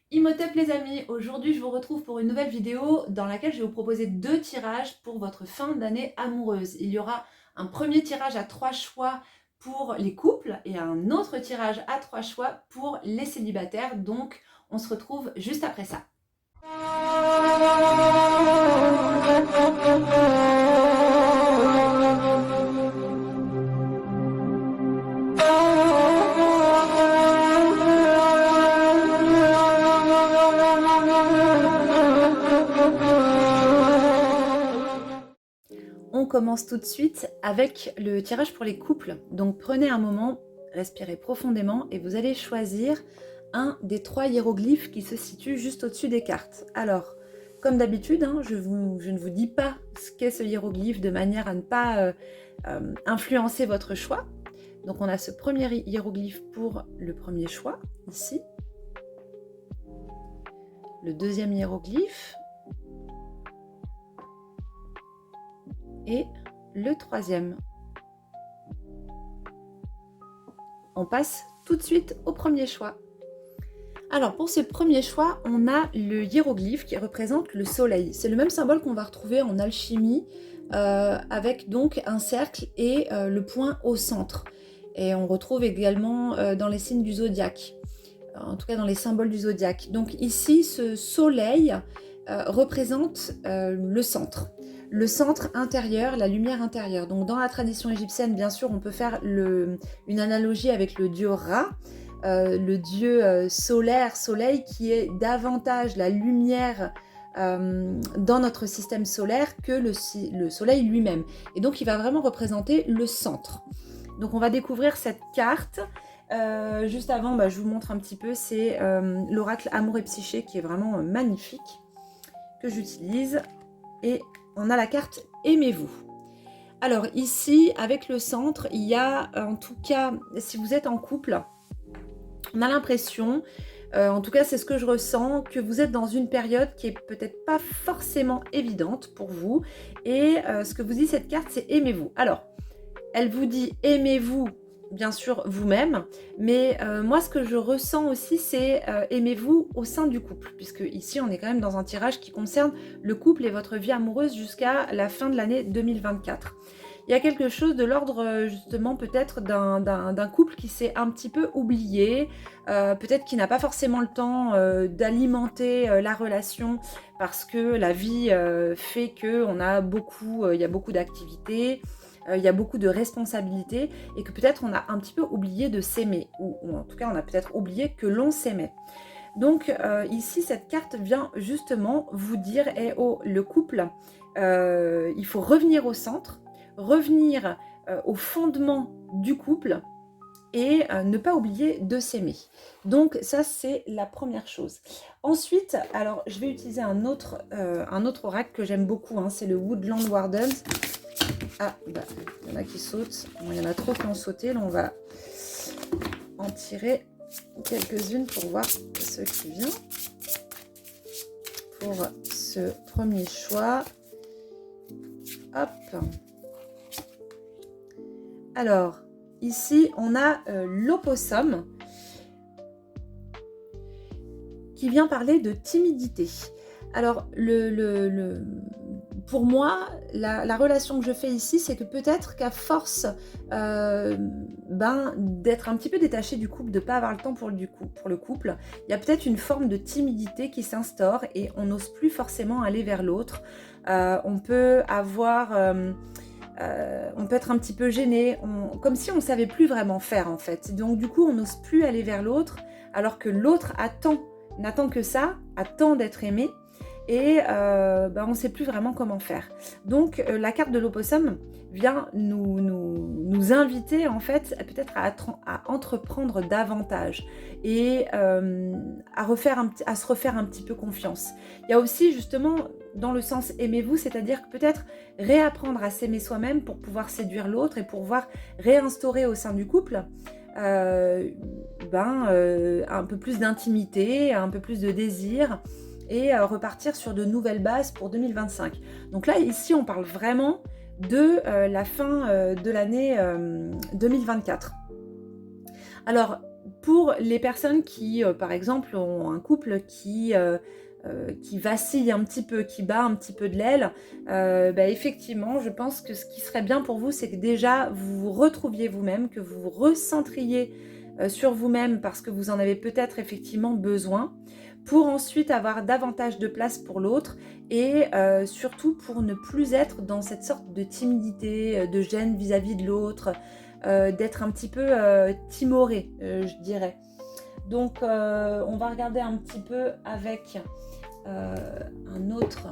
Imhotep les amis, aujourd'hui je vous retrouve pour une nouvelle vidéo dans laquelle je vais vous proposer deux tirages pour votre fin d'année amoureuse. Il y aura un premier tirage à 3 choix pour les couples et un autre tirage à 3 choix pour les célibataires. Donc on se retrouve juste après ça. On commence tout de suite avec le tirage pour les couples. Donc prenez un moment, respirez profondément et vous allez choisir un des 3 hiéroglyphes qui se situent juste au-dessus des cartes. Alors, comme d'habitude, je ne vous dis pas ce qu'est ce hiéroglyphe de manière à ne pas influencer votre choix. Donc on a ce premier hiéroglyphe pour le premier choix, ici. Le deuxième hiéroglyphe. Et le troisième. On passe tout de suite au premier choix. Alors pour ce premier choix, on a le hiéroglyphe qui représente le soleil. C'est le même symbole qu'on va retrouver en alchimie avec donc un cercle et le point au centre. Et on retrouve également dans les signes du zodiaque, en tout cas dans les symboles du zodiaque. Donc ici, ce soleil représente le centre intérieur, la lumière intérieure. Donc dans la tradition égyptienne, bien sûr, on peut faire une analogie avec le dieu Ra, le dieu solaire, soleil, qui est davantage la lumière dans notre système solaire que le soleil lui-même. Et donc il va vraiment représenter le centre. Donc on va découvrir cette carte. Juste avant, je vous montre un petit peu, c'est l'oracle Amour et Psyché qui est vraiment magnifique, que j'utilise. Et on a la carte Aimez-vous. Alors ici, avec le centre, il y a, en tout cas, si vous êtes en couple, on a l'impression, en tout cas c'est ce que je ressens, que vous êtes dans une période qui est peut-être pas forcément évidente pour vous. Et ce que vous dit cette carte, c'est Aimez-vous. Alors, elle vous dit Aimez-vous, bien sûr, vous-même, mais moi, ce que je ressens aussi, c'est aimez-vous au sein du couple, puisque ici, on est quand même dans un tirage qui concerne le couple et votre vie amoureuse jusqu'à la fin de l'année 2024. Il y a quelque chose de l'ordre, justement, peut-être d'un couple qui s'est un petit peu oublié, peut-être qui n'a pas forcément le temps d'alimenter la relation, parce que la vie fait qu'il y a beaucoup d'activités, il y a beaucoup de responsabilités et que peut-être on a un petit peu oublié de s'aimer, ou en tout cas on a peut-être oublié que l'on s'aimait. Donc ici cette carte vient justement vous dire, le couple, il faut revenir au centre, revenir au fondement du couple et ne pas oublier de s'aimer. Donc ça c'est la première chose. Ensuite, alors je vais utiliser un autre oracle que j'aime beaucoup, c'est le Woodland Wardens. Ah, il y en a qui sautent. Bon, il y en a trop qui ont sauté. Là, on va en tirer quelques-unes pour voir ce qui vient. Pour ce premier choix. Hop. Alors, ici, on a l'opossum qui vient parler de timidité. Alors, pour moi, la relation que je fais ici, c'est que peut-être qu'à force d'être un petit peu détaché du couple, de ne pas avoir le temps pour le couple, il y a peut-être une forme de timidité qui s'instaure et on n'ose plus forcément aller vers l'autre. On peut être un petit peu gêné, comme si on ne savait plus vraiment faire en fait. Donc du coup, on n'ose plus aller vers l'autre, alors que l'autre n'attend que ça, attend d'être aimé. Et on ne sait plus vraiment comment faire. Donc la carte de l'opossum vient nous inviter en fait peut-être à entreprendre davantage et à se refaire un petit peu confiance. Il y a aussi justement dans le sens aimez-vous, c'est-à-dire que peut-être réapprendre à s'aimer soi-même pour pouvoir séduire l'autre et pour pouvoir réinstaurer au sein du couple un peu plus d'intimité, un peu plus de désir, et repartir sur de nouvelles bases pour 2025. Donc là, ici, on parle vraiment de la fin de l'année 2024. Alors, Pour les personnes qui, par exemple, ont un couple qui vacille un petit peu, qui bat un petit peu de l'aile, effectivement, je pense que ce qui serait bien pour vous, c'est que déjà, vous vous retrouviez vous-même, que vous vous recentriez sur vous-même parce que vous en avez peut-être effectivement besoin, pour ensuite avoir davantage de place pour l'autre et surtout pour ne plus être dans cette sorte de timidité, de gêne vis-à-vis de l'autre, d'être un petit peu timoré, je dirais. Donc on va regarder un petit peu avec un autre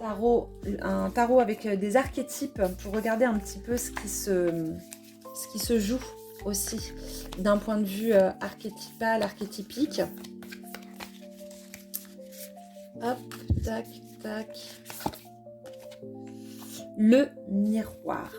tarot, un tarot avec des archétypes pour regarder un petit peu ce qui se joue aussi d'un point de vue archétypal, archétypique. Hop, tac, tac. Le miroir.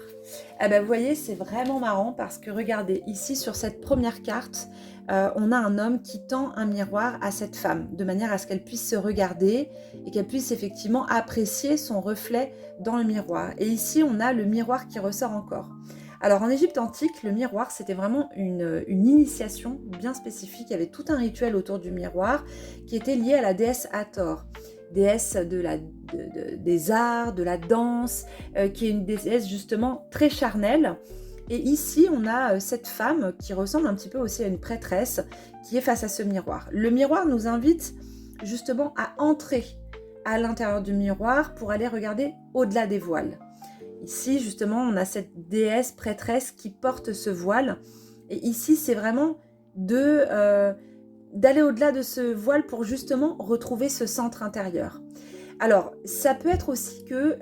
Eh ben, vous voyez, c'est vraiment marrant parce que regardez, ici sur cette première carte, on a un homme qui tend un miroir à cette femme, de manière à ce qu'elle puisse se regarder et qu'elle puisse effectivement apprécier son reflet dans le miroir. Et ici, on a le miroir qui ressort encore. Alors en Égypte antique, le miroir, c'était vraiment une initiation bien spécifique. Il y avait tout un rituel autour du miroir qui était lié à la déesse Hathor, déesse des arts, de la danse, qui est une déesse justement très charnelle. Et ici, on a cette femme qui ressemble un petit peu aussi à une prêtresse qui est face à ce miroir. Le miroir nous invite justement à entrer à l'intérieur du miroir pour aller regarder au-delà des voiles. Ici, justement, on a cette déesse prêtresse qui porte ce voile. Et ici, c'est vraiment d'aller au-delà de ce voile pour justement retrouver ce centre intérieur. Alors, ça peut être aussi que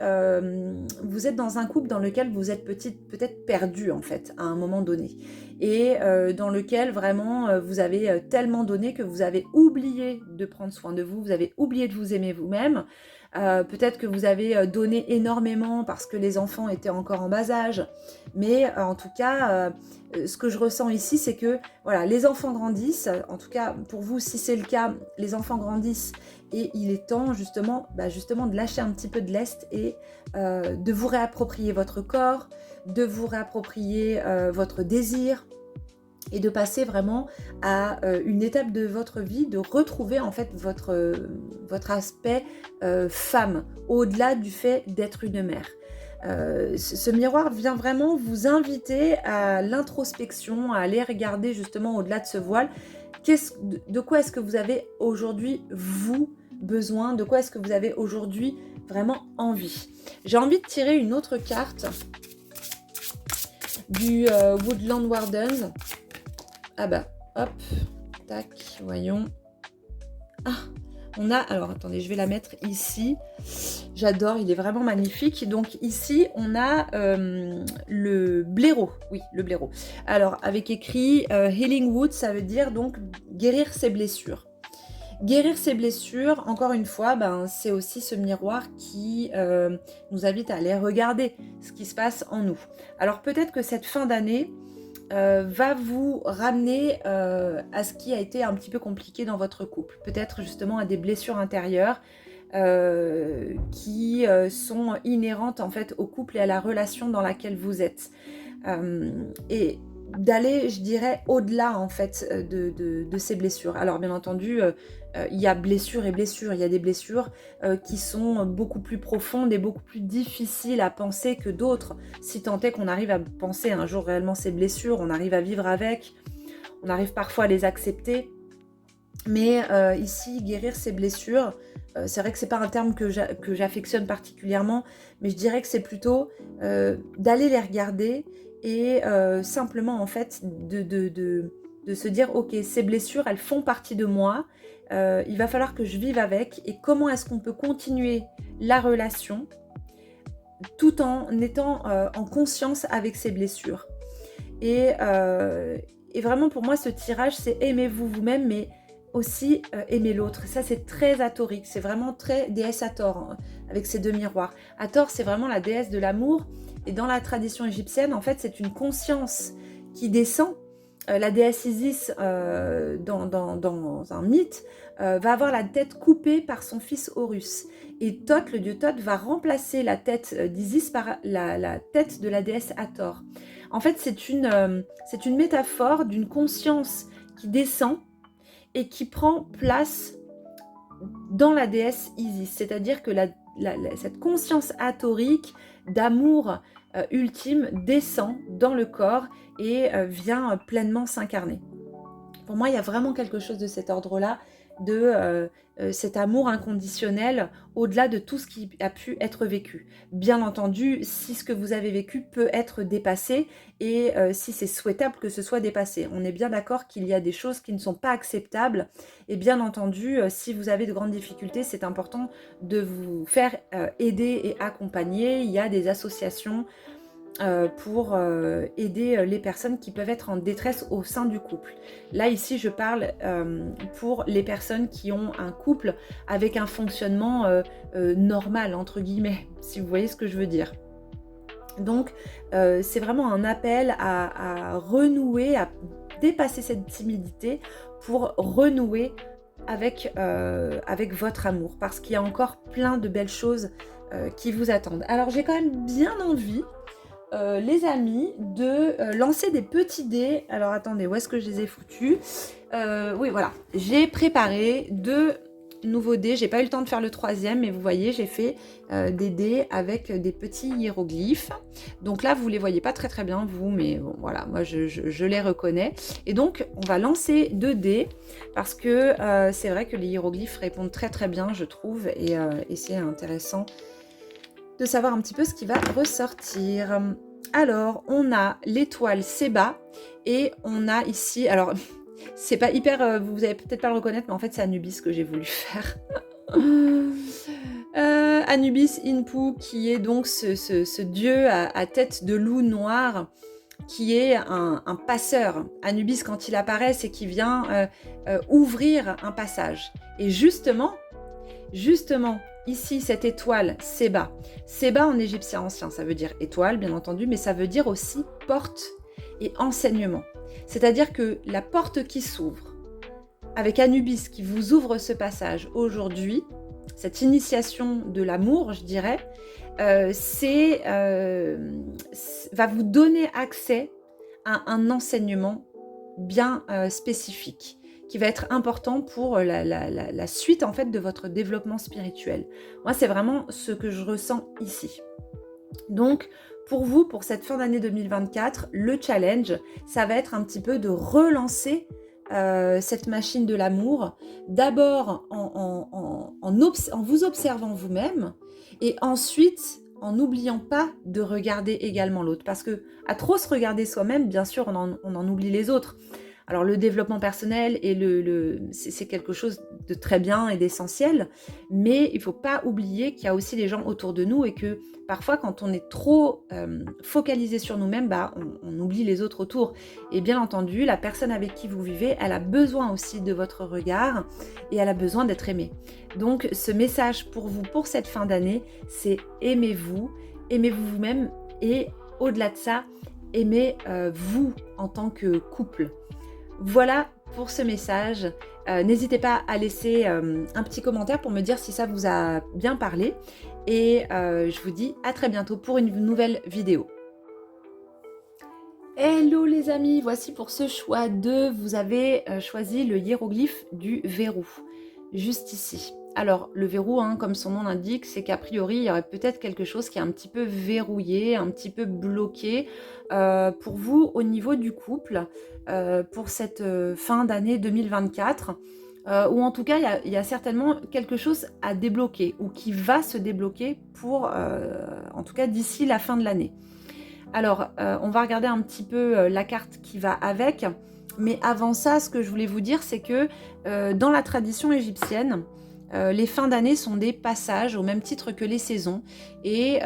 vous êtes dans un couple dans lequel vous êtes peut-être perdu en fait, à un moment donné. Et dans lequel vraiment vous avez tellement donné que vous avez oublié de prendre soin de vous, vous avez oublié de vous aimer vous-même. Peut-être que vous avez donné énormément parce que les enfants étaient encore en bas âge. Mais en tout cas, ce que je ressens ici, c'est que voilà, les enfants grandissent. En tout cas, pour vous, si c'est le cas, les enfants grandissent. Et il est temps justement de lâcher un petit peu de lest et de vous réapproprier votre corps, de vous réapproprier votre désir et de passer vraiment à une étape de votre vie, de retrouver en fait votre aspect femme, au-delà du fait d'être une mère. Ce miroir vient vraiment vous inviter à l'introspection, à aller regarder justement au-delà de ce voile. De quoi est-ce que vous avez aujourd'hui, vous, besoin, de quoi est-ce que vous avez aujourd'hui vraiment envie. J'ai envie de tirer une autre carte du Woodland Wardens. Ah bah, hop, tac, voyons. Ah, on a, alors attendez, je vais la mettre ici. J'adore, il est vraiment magnifique. Donc ici, on a le blaireau. Oui, le blaireau. Alors, avec écrit Healing Wood, ça veut dire donc guérir ses blessures. Guérir ses blessures, encore une fois, c'est aussi ce miroir qui nous invite à aller regarder ce qui se passe en nous. Alors peut-être que cette fin d'année va vous ramener à ce qui a été un petit peu compliqué dans votre couple. Peut-être justement à des blessures intérieures qui sont inhérentes en fait au couple et à la relation dans laquelle vous êtes. Et d'aller, je dirais, au-delà en fait de ces blessures. Alors bien entendu, il y a blessures et blessures. Il y a des blessures qui sont beaucoup plus profondes et beaucoup plus difficiles à penser que d'autres. Si tant est qu'on arrive à penser un jour réellement ces blessures, on arrive à vivre avec, on arrive parfois à les accepter. Mais ici, guérir ces blessures, c'est vrai que c'est pas un terme que j'affectionne particulièrement, mais je dirais que c'est plutôt d'aller les regarder et simplement en fait de se dire ok, ces blessures elles font partie de moi, il va falloir que je vive avec et comment est-ce qu'on peut continuer la relation tout en étant en conscience avec ces blessures et vraiment pour moi ce tirage c'est aimez-vous vous-même mais aussi aimer l'autre. Ça c'est très hathorique, c'est vraiment très déesse Hathor hein, avec ces deux miroirs. Hathor c'est vraiment la déesse de l'amour et dans la tradition égyptienne en fait c'est une conscience qui descend la déesse Isis dans un mythe va avoir la tête coupée par son fils Horus. Et Thoth, le dieu Thoth, va remplacer la tête d'Isis par la tête de la déesse Hathor. En fait, c'est une métaphore d'une conscience qui descend et qui prend place dans la déesse Isis. C'est-à-dire que cette conscience hathorique d'amour ultime descend dans le corps et vient pleinement s'incarner. Pour moi, il y a vraiment quelque chose de cet ordre-là, de cet amour inconditionnel au-delà de tout ce qui a pu être vécu. Bien entendu, si ce que vous avez vécu peut être dépassé et si c'est souhaitable que ce soit dépassé. On est bien d'accord qu'il y a des choses qui ne sont pas acceptables et bien entendu, si vous avez de grandes difficultés, c'est important de vous faire aider et accompagner. Il y a des associations pour aider les personnes qui peuvent être en détresse au sein du couple. Là, ici, je parle pour les personnes qui ont un couple avec un fonctionnement normal, entre guillemets, si vous voyez ce que je veux dire. Donc, c'est vraiment un appel à renouer, à dépasser cette timidité pour renouer avec votre amour, parce qu'il y a encore plein de belles choses qui vous attendent. Alors, j'ai quand même bien envie les amis, de lancer des petits dés. Alors attendez, où est-ce que je les ai foutus? Oui, voilà. J'ai préparé 2 nouveaux dés. J'ai pas eu le temps de faire le 3e, mais vous voyez, j'ai fait des dés avec des petits hiéroglyphes. Donc là, vous les voyez pas très très bien, vous, mais bon, voilà, moi je les reconnais. Et donc, on va lancer 2 dés, parce que c'est vrai que les hiéroglyphes répondent très très bien, je trouve, et c'est intéressant de savoir un petit peu ce qui va ressortir. Alors, on a l'étoile Séba et on a ici, alors c'est pas hyper, vous allez peut-être pas le reconnaître, mais en fait c'est Anubis que j'ai voulu faire. Anubis Inpu, qui est donc ce dieu à tête de loup noir, qui est un passeur. Anubis, quand il apparaît, c'est qu'il vient ouvrir un passage. Et justement, ici, cette étoile, Séba. Séba en égyptien ancien, ça veut dire étoile, bien entendu, mais ça veut dire aussi porte et enseignement. C'est-à-dire que la porte qui s'ouvre, avec Anubis qui vous ouvre ce passage aujourd'hui, cette initiation de l'amour, je dirais, va vous donner accès à un enseignement bien spécifique, qui va être important pour la suite en fait de votre développement spirituel. Moi, c'est vraiment ce que je ressens ici. Donc, pour vous, pour cette fin d'année 2024, le challenge, ça va être un petit peu de relancer cette machine de l'amour, d'abord en vous observant vous-même, et ensuite en n'oubliant pas de regarder également l'autre. Parce que à trop se regarder soi-même, bien sûr, on en oublie les autres. Alors le développement personnel et c'est quelque chose de très bien et d'essentiel, mais il ne faut pas oublier qu'il y a aussi les gens autour de nous et que parfois quand on est trop focalisé sur nous-mêmes, on oublie les autres autour. Et bien entendu, la personne avec qui vous vivez, elle a besoin aussi de votre regard et elle a besoin d'être aimée. Donc ce message pour vous, pour cette fin d'année, c'est aimez-vous vous-même et au-delà de ça, aimez-vous en tant que couple. Voilà pour ce message. N'hésitez pas à laisser un petit commentaire pour me dire si ça vous a bien parlé. Et je vous dis à très bientôt pour une nouvelle vidéo. Hello les amis, voici pour ce choix 2. Vous avez choisi le hiéroglyphe du verrou, juste ici. Alors, le verrou, comme son nom l'indique, c'est qu'a priori, il y aurait peut-être quelque chose qui est un petit peu verrouillé, un petit peu bloqué pour vous au niveau du couple pour cette fin d'année 2024. Ou en tout cas, il y a certainement quelque chose à débloquer ou qui va se débloquer pour, en tout cas, d'ici la fin de l'année. Alors, on va regarder un petit peu la carte qui va avec. Mais avant ça, ce que je voulais vous dire, c'est que dans la tradition égyptienne, les fins d'année sont des passages au même titre que les saisons. Et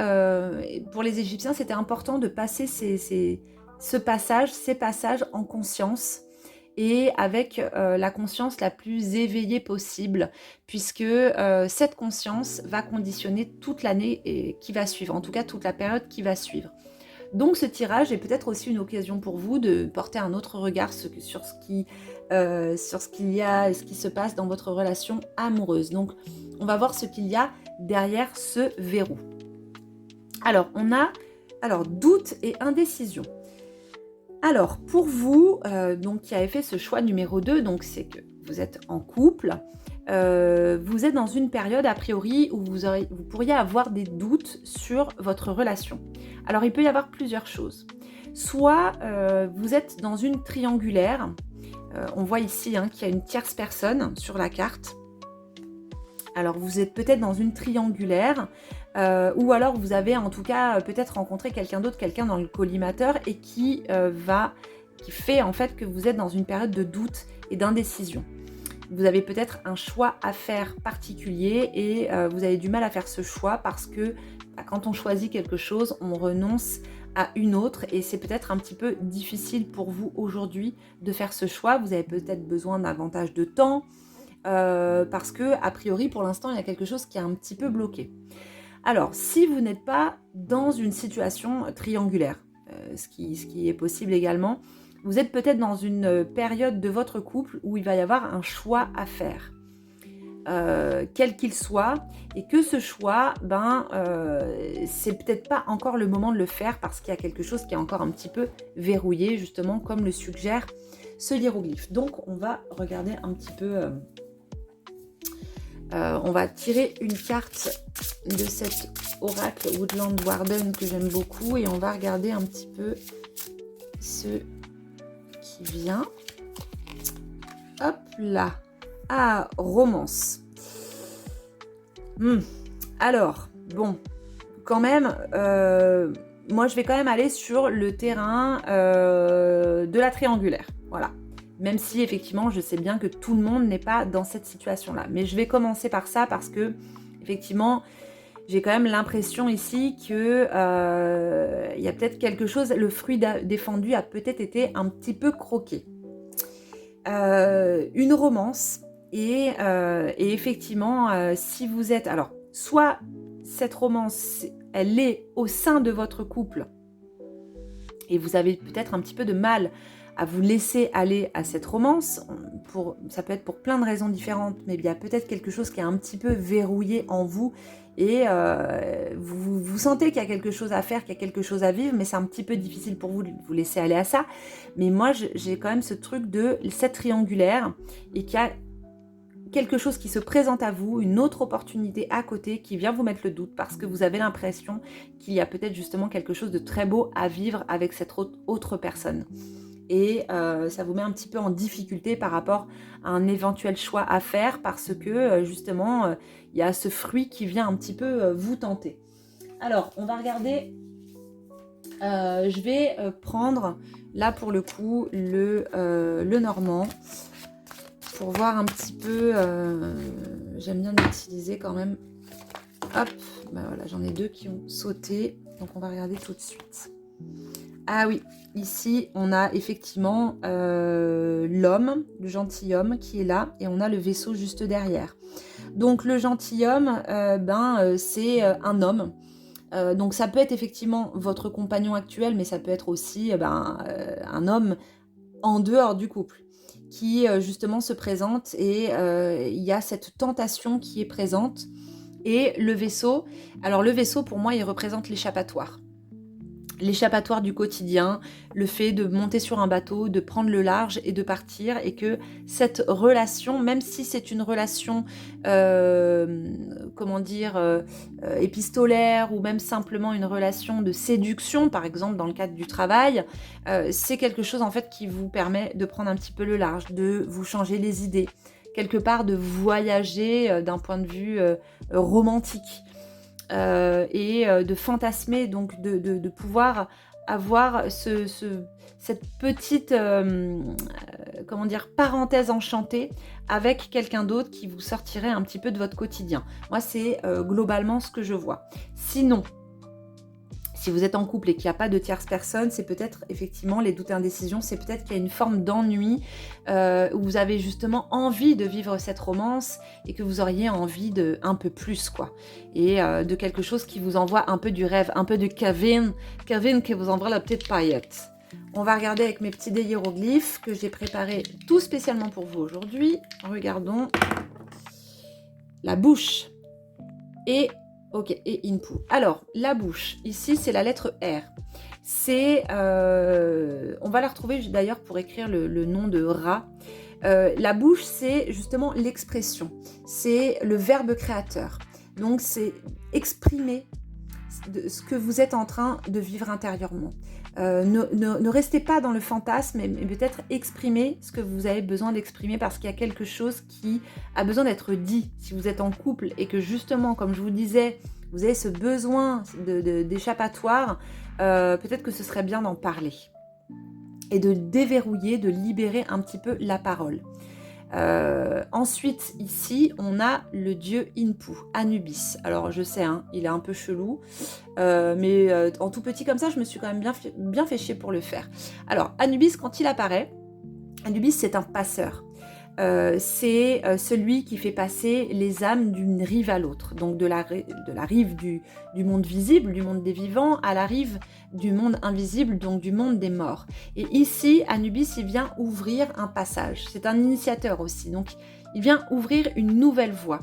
pour les Égyptiens, c'était important de passer ces passages en conscience et avec la conscience la plus éveillée possible, puisque cette conscience va conditionner toute l'année qui va suivre, en tout cas toute la période qui va suivre. Donc ce tirage est peut-être aussi une occasion pour vous de porter un autre regard sur ce qu'il y a et ce qui se passe dans votre relation amoureuse. Donc on va voir ce qu'il y a derrière ce verrou. Alors on a doute et indécision. Alors pour vous, donc qui avez fait ce choix numéro 2, donc c'est que vous êtes en couple. Vous êtes dans une période a priori où vous pourriez avoir des doutes sur votre relation. Alors il peut y avoir plusieurs choses. Soit vous êtes dans une triangulaire, on voit ici qu'il y a une tierce personne sur la carte. Alors vous êtes peut-être dans une triangulaire, ou alors vous avez en tout cas peut-être rencontré quelqu'un d'autre, quelqu'un dans le collimateur et qui fait en fait que vous êtes dans une période de doute et d'indécision. Vous avez peut-être un choix à faire particulier et vous avez du mal à faire ce choix parce que quand on choisit quelque chose, on renonce à une autre et c'est peut-être un petit peu difficile pour vous aujourd'hui de faire ce choix. Vous avez peut-être besoin davantage de temps parce que, a priori, pour l'instant, il y a quelque chose qui est un petit peu bloqué. Alors, si vous n'êtes pas dans une situation triangulaire, ce qui est possible également, vous êtes peut-être dans une période de votre couple où il va y avoir un choix à faire, quel qu'il soit, et que ce choix, c'est peut-être pas encore le moment de le faire parce qu'il y a quelque chose qui est encore un petit peu verrouillé, justement, comme le suggère ce hiéroglyphe. Donc, on va regarder un petit peu... on va tirer une carte de cet oracle Woodland Warden que j'aime beaucoup et on va regarder un petit peu ce qui vient. Hop là. Ah, romance. Alors, bon, quand même, moi je vais quand même aller sur le terrain de la triangulaire. Voilà. Même si effectivement je sais bien que tout le monde n'est pas dans cette situation-là. Mais je vais commencer par ça parce que effectivement j'ai quand même l'impression ici que il y a peut-être quelque chose, le fruit défendu a peut-être été un petit peu croqué. Une romance et effectivement si vous êtes... Alors soit cette romance elle est au sein de votre couple et vous avez peut-être un petit peu de mal à vous laisser aller à cette romance, ça peut être pour plein de raisons différentes, mais il y a peut-être quelque chose qui est un petit peu verrouillé en vous et vous sentez qu'il y a quelque chose à faire, qu'il y a quelque chose à vivre, mais c'est un petit peu difficile pour vous de vous laisser aller à ça. Mais moi, j'ai quand même ce truc de cette triangulaire et qu'il y a quelque chose qui se présente à vous, une autre opportunité à côté qui vient vous mettre le doute parce que vous avez l'impression qu'il y a peut-être justement quelque chose de très beau à vivre avec cette autre personne. Et ça vous met un petit peu en difficulté par rapport à un éventuel choix à faire parce que justement il y a ce fruit qui vient un petit peu vous tenter. Alors on va regarder, je vais prendre là pour le coup le normand pour voir un petit peu, j'aime bien l'utiliser quand même. Hop, voilà, j'en ai deux qui ont sauté, donc on va regarder tout de suite. Ah oui, ici on a effectivement l'homme, le gentilhomme qui est là et on a le vaisseau juste derrière. Donc le gentilhomme, c'est un homme. Donc ça peut être effectivement votre compagnon actuel, mais ça peut être aussi un homme en dehors du couple qui justement se présente et il y a cette tentation qui est présente. Et le vaisseau, alors le vaisseau pour moi il représente l'échappatoire. L'échappatoire du quotidien, le fait de monter sur un bateau, de prendre le large et de partir, et que cette relation, même si c'est une relation, épistolaire, ou même simplement une relation de séduction, par exemple dans le cadre du travail, c'est quelque chose en fait qui vous permet de prendre un petit peu le large, de vous changer les idées, quelque part de voyager d'un point de vue romantique. Et de fantasmer, donc de pouvoir avoir cette petite parenthèse enchantée avec quelqu'un d'autre qui vous sortirait un petit peu de votre quotidien. Moi c'est globalement ce que je vois. Sinon Si vous êtes en couple et qu'il n'y a pas de tierce personne, c'est peut-être effectivement les doutes et indécisions, c'est peut-être qu'il y a une forme d'ennui où vous avez justement envie de vivre cette romance et que vous auriez envie de un peu plus, quoi. Et de quelque chose qui vous envoie un peu du rêve, un peu de Kevin qui vous envoie la petite paillette. On va regarder avec mes petits dés hiéroglyphes que j'ai préparés tout spécialement pour vous aujourd'hui. Regardons la bouche et Inpu. Alors, la bouche, ici, c'est la lettre R. C'est, on va la retrouver d'ailleurs pour écrire le nom de Ra. La bouche, c'est justement l'expression. C'est le verbe créateur. Donc, c'est exprimer ce que vous êtes en train de vivre intérieurement. Ne restez pas dans le fantasme, mais peut-être exprimer ce que vous avez besoin d'exprimer parce qu'il y a quelque chose qui a besoin d'être dit. Si vous êtes en couple et que justement, comme je vous disais, vous avez ce besoin d'échappatoire, peut-être que ce serait bien d'en parler et de déverrouiller, de libérer un petit peu la parole. Ensuite, ici, on a le dieu Inpu, Anubis. Alors, je sais, hein, il est un peu chelou, mais en tout petit comme ça, je me suis quand même bien fait chier pour le faire. Alors, Anubis, quand il apparaît, Anubis, c'est un passeur. C'est celui qui fait passer les âmes d'une rive à l'autre, donc de la rive du monde visible, du monde des vivants, à la rive du monde invisible, donc du monde des morts. Et ici, Anubis, il vient ouvrir un passage. C'est un initiateur aussi, donc il vient ouvrir une nouvelle voie.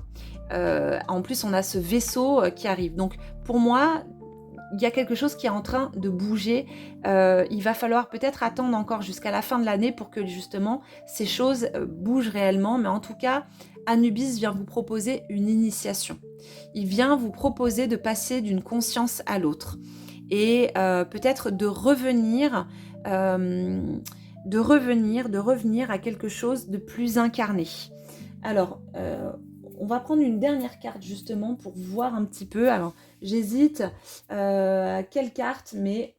En plus, on a ce vaisseau qui arrive. Donc, pour moi, il y a quelque chose qui est en train de bouger. Il va falloir peut-être attendre encore jusqu'à la fin de l'année pour que justement ces choses bougent réellement. Mais en tout cas, Anubis vient vous proposer une initiation. Il vient vous proposer de passer d'une conscience à l'autre. Et peut-être de revenir à quelque chose de plus incarné. Alors, on va prendre une dernière carte justement pour voir un petit peu. Alors, j'hésite à quelle carte, mais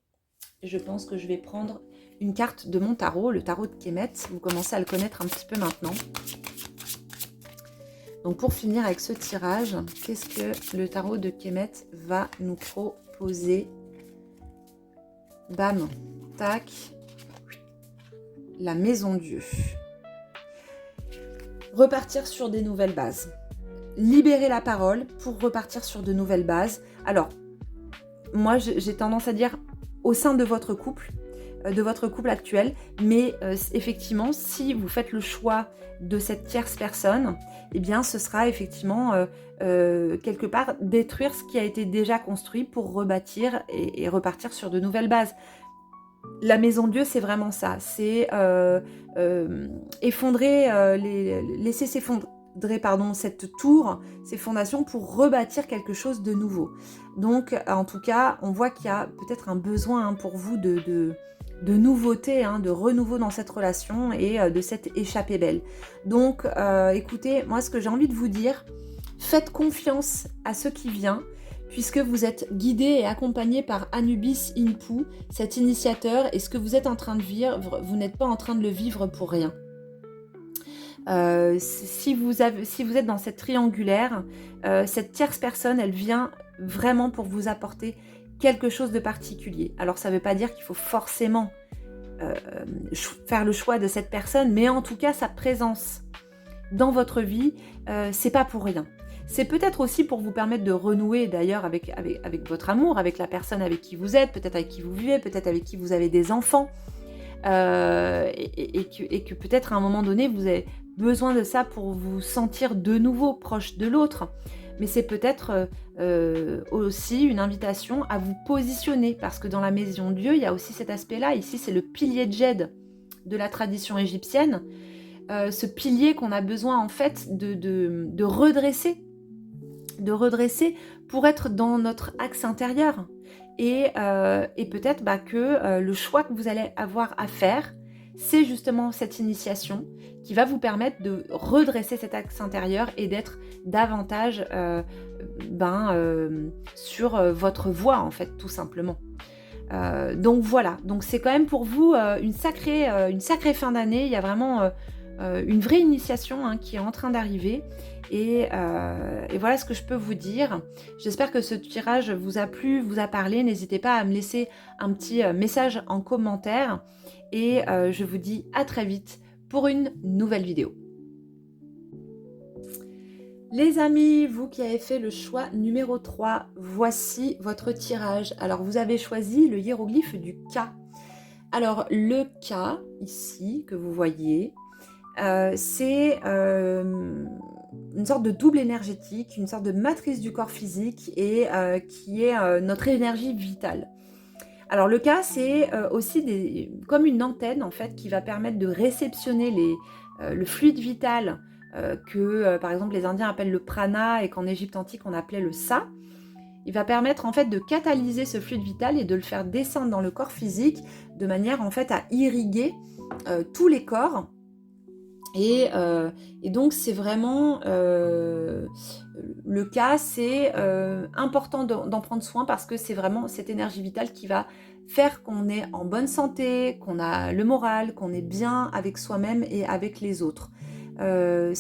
je pense que je vais prendre une carte de mon tarot, le tarot de Kemet. Vous commencez à le connaître un petit peu maintenant. Donc, pour finir avec ce tirage, qu'est-ce que le tarot de Kemet va nous proposer? Bam, tac, la maison Dieu. Repartir sur des nouvelles bases. Libérer la parole pour repartir sur de nouvelles bases. Alors, moi, j'ai tendance à dire au sein de votre couple actuel, mais effectivement, si vous faites le choix de cette tierce personne, eh bien, ce sera effectivement quelque part détruire ce qui a été déjà construit pour rebâtir et repartir sur de nouvelles bases. La maison Dieu, c'est vraiment ça. C'est effondrer, laisser s'effondrer cette tour, ces fondations pour rebâtir quelque chose de nouveau. Donc, en tout cas, on voit qu'il y a peut-être un besoin pour vous de nouveauté, de renouveau dans cette relation et de cette échappée belle. Donc, écoutez, moi, ce que j'ai envie de vous dire, faites confiance à ce qui vient, puisque vous êtes guidé et accompagné par Anubis Inpu, cet initiateur, et ce que vous êtes en train de vivre, vous n'êtes pas en train de le vivre pour rien. Si vous êtes dans cette triangulaire, cette tierce personne, elle vient vraiment pour vous apporter quelque chose de particulier. Alors ça ne veut pas dire qu'il faut forcément faire le choix de cette personne, mais en tout cas sa présence dans votre vie, c'est pas pour rien. C'est peut-être aussi pour vous permettre de renouer d'ailleurs avec votre amour, avec la personne avec qui vous êtes, peut-être avec qui vous vivez, peut-être avec qui vous avez des enfants, et que peut-être à un moment donné vous avez besoin de ça pour vous sentir de nouveau proche de l'autre. Mais c'est peut-être aussi une invitation à vous positionner, parce que dans la maison Dieu, il y a aussi cet aspect-là. Ici, c'est le pilier de Djed de la tradition égyptienne. Ce pilier qu'on a besoin en fait de redresser pour être dans notre axe intérieur. Et peut-être que le choix que vous allez avoir à faire, c'est justement cette initiation qui va vous permettre de redresser cet axe intérieur et d'être davantage sur votre voie, en fait, tout simplement. Donc voilà, donc c'est quand même pour vous une sacrée fin d'année. Il y a vraiment une vraie initiation hein, qui est en train d'arriver. Et voilà ce que je peux vous dire. J'espère que ce tirage vous a plu, vous a parlé. N'hésitez pas à me laisser un petit message en commentaire. Et je vous dis à très vite pour une nouvelle vidéo. Les amis, vous qui avez fait le choix numéro 3, voici votre tirage. Alors vous avez choisi le hiéroglyphe du K. Alors le K, ici, que vous voyez, c'est une sorte de double énergétique, une sorte de matrice du corps physique et qui est notre énergie vitale. Alors le K, c'est aussi comme une antenne en fait qui va permettre de réceptionner le fluide vital que par exemple les Indiens appellent le prana et qu'en Égypte antique on appelait le sa. Il va permettre en fait de catalyser ce fluide vital et de le faire descendre dans le corps physique de manière en fait à irriguer tous les corps. Et donc c'est vraiment le cas, c'est important d'en prendre soin parce que c'est vraiment cette énergie vitale qui va faire qu'on est en bonne santé, qu'on a le moral, qu'on est bien avec soi-même et avec les autres. Le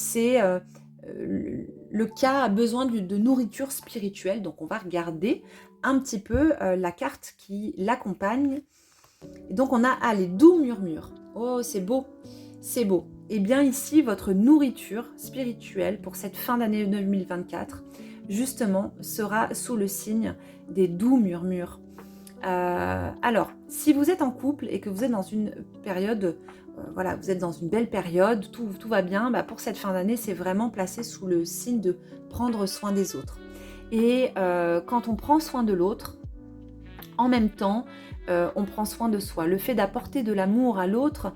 cas a besoin de nourriture spirituelle, donc on va regarder un petit peu la carte qui l'accompagne. Et donc on a les doux murmures. Oh, c'est beau, c'est beau. Et bien ici, votre nourriture spirituelle pour cette fin d'année 2024, justement, sera sous le signe des doux murmures. Alors, si vous êtes en couple et que vous êtes dans une période, voilà, vous êtes dans une belle période, tout va bien, bah pour cette fin d'année, c'est vraiment placé sous le signe de prendre soin des autres. Et quand on prend soin de l'autre, en même temps, on prend soin de soi. Le fait d'apporter de l'amour à l'autre,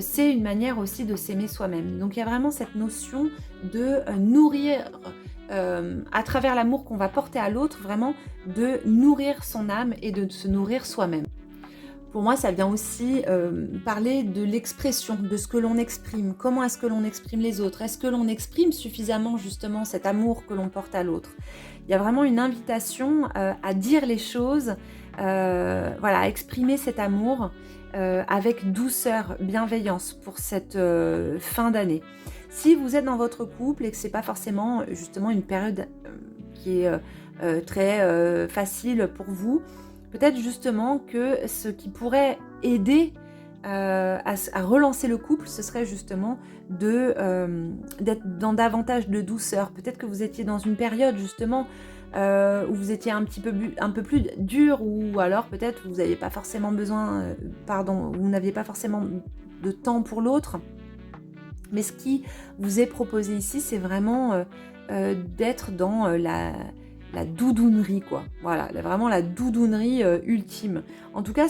c'est une manière aussi de s'aimer soi-même. Donc il y a vraiment cette notion de nourrir, à travers l'amour qu'on va porter à l'autre, vraiment de nourrir son âme et de se nourrir soi-même. Pour moi, ça vient aussi parler de l'expression, de ce que l'on exprime. Comment est-ce que l'on exprime les autres? Est-ce que l'on exprime suffisamment justement cet amour que l'on porte à l'autre? Il y a vraiment une invitation à dire les choses, voilà, à exprimer cet amour avec douceur, bienveillance pour cette fin d'année. Si vous êtes dans votre couple et que c'est pas forcément justement une période qui est très facile pour vous, peut-être justement que ce qui pourrait aider à relancer le couple, ce serait justement d'être dans davantage de douceur. Peut-être que vous étiez dans une période justement où vous étiez un peu plus dur, ou alors peut-être vous n'aviez pas forcément vous n'aviez pas forcément de temps pour l'autre. Mais ce qui vous est proposé ici, c'est vraiment d'être dans la doudounerie, quoi. Voilà, vraiment la doudounerie ultime. En tout cas,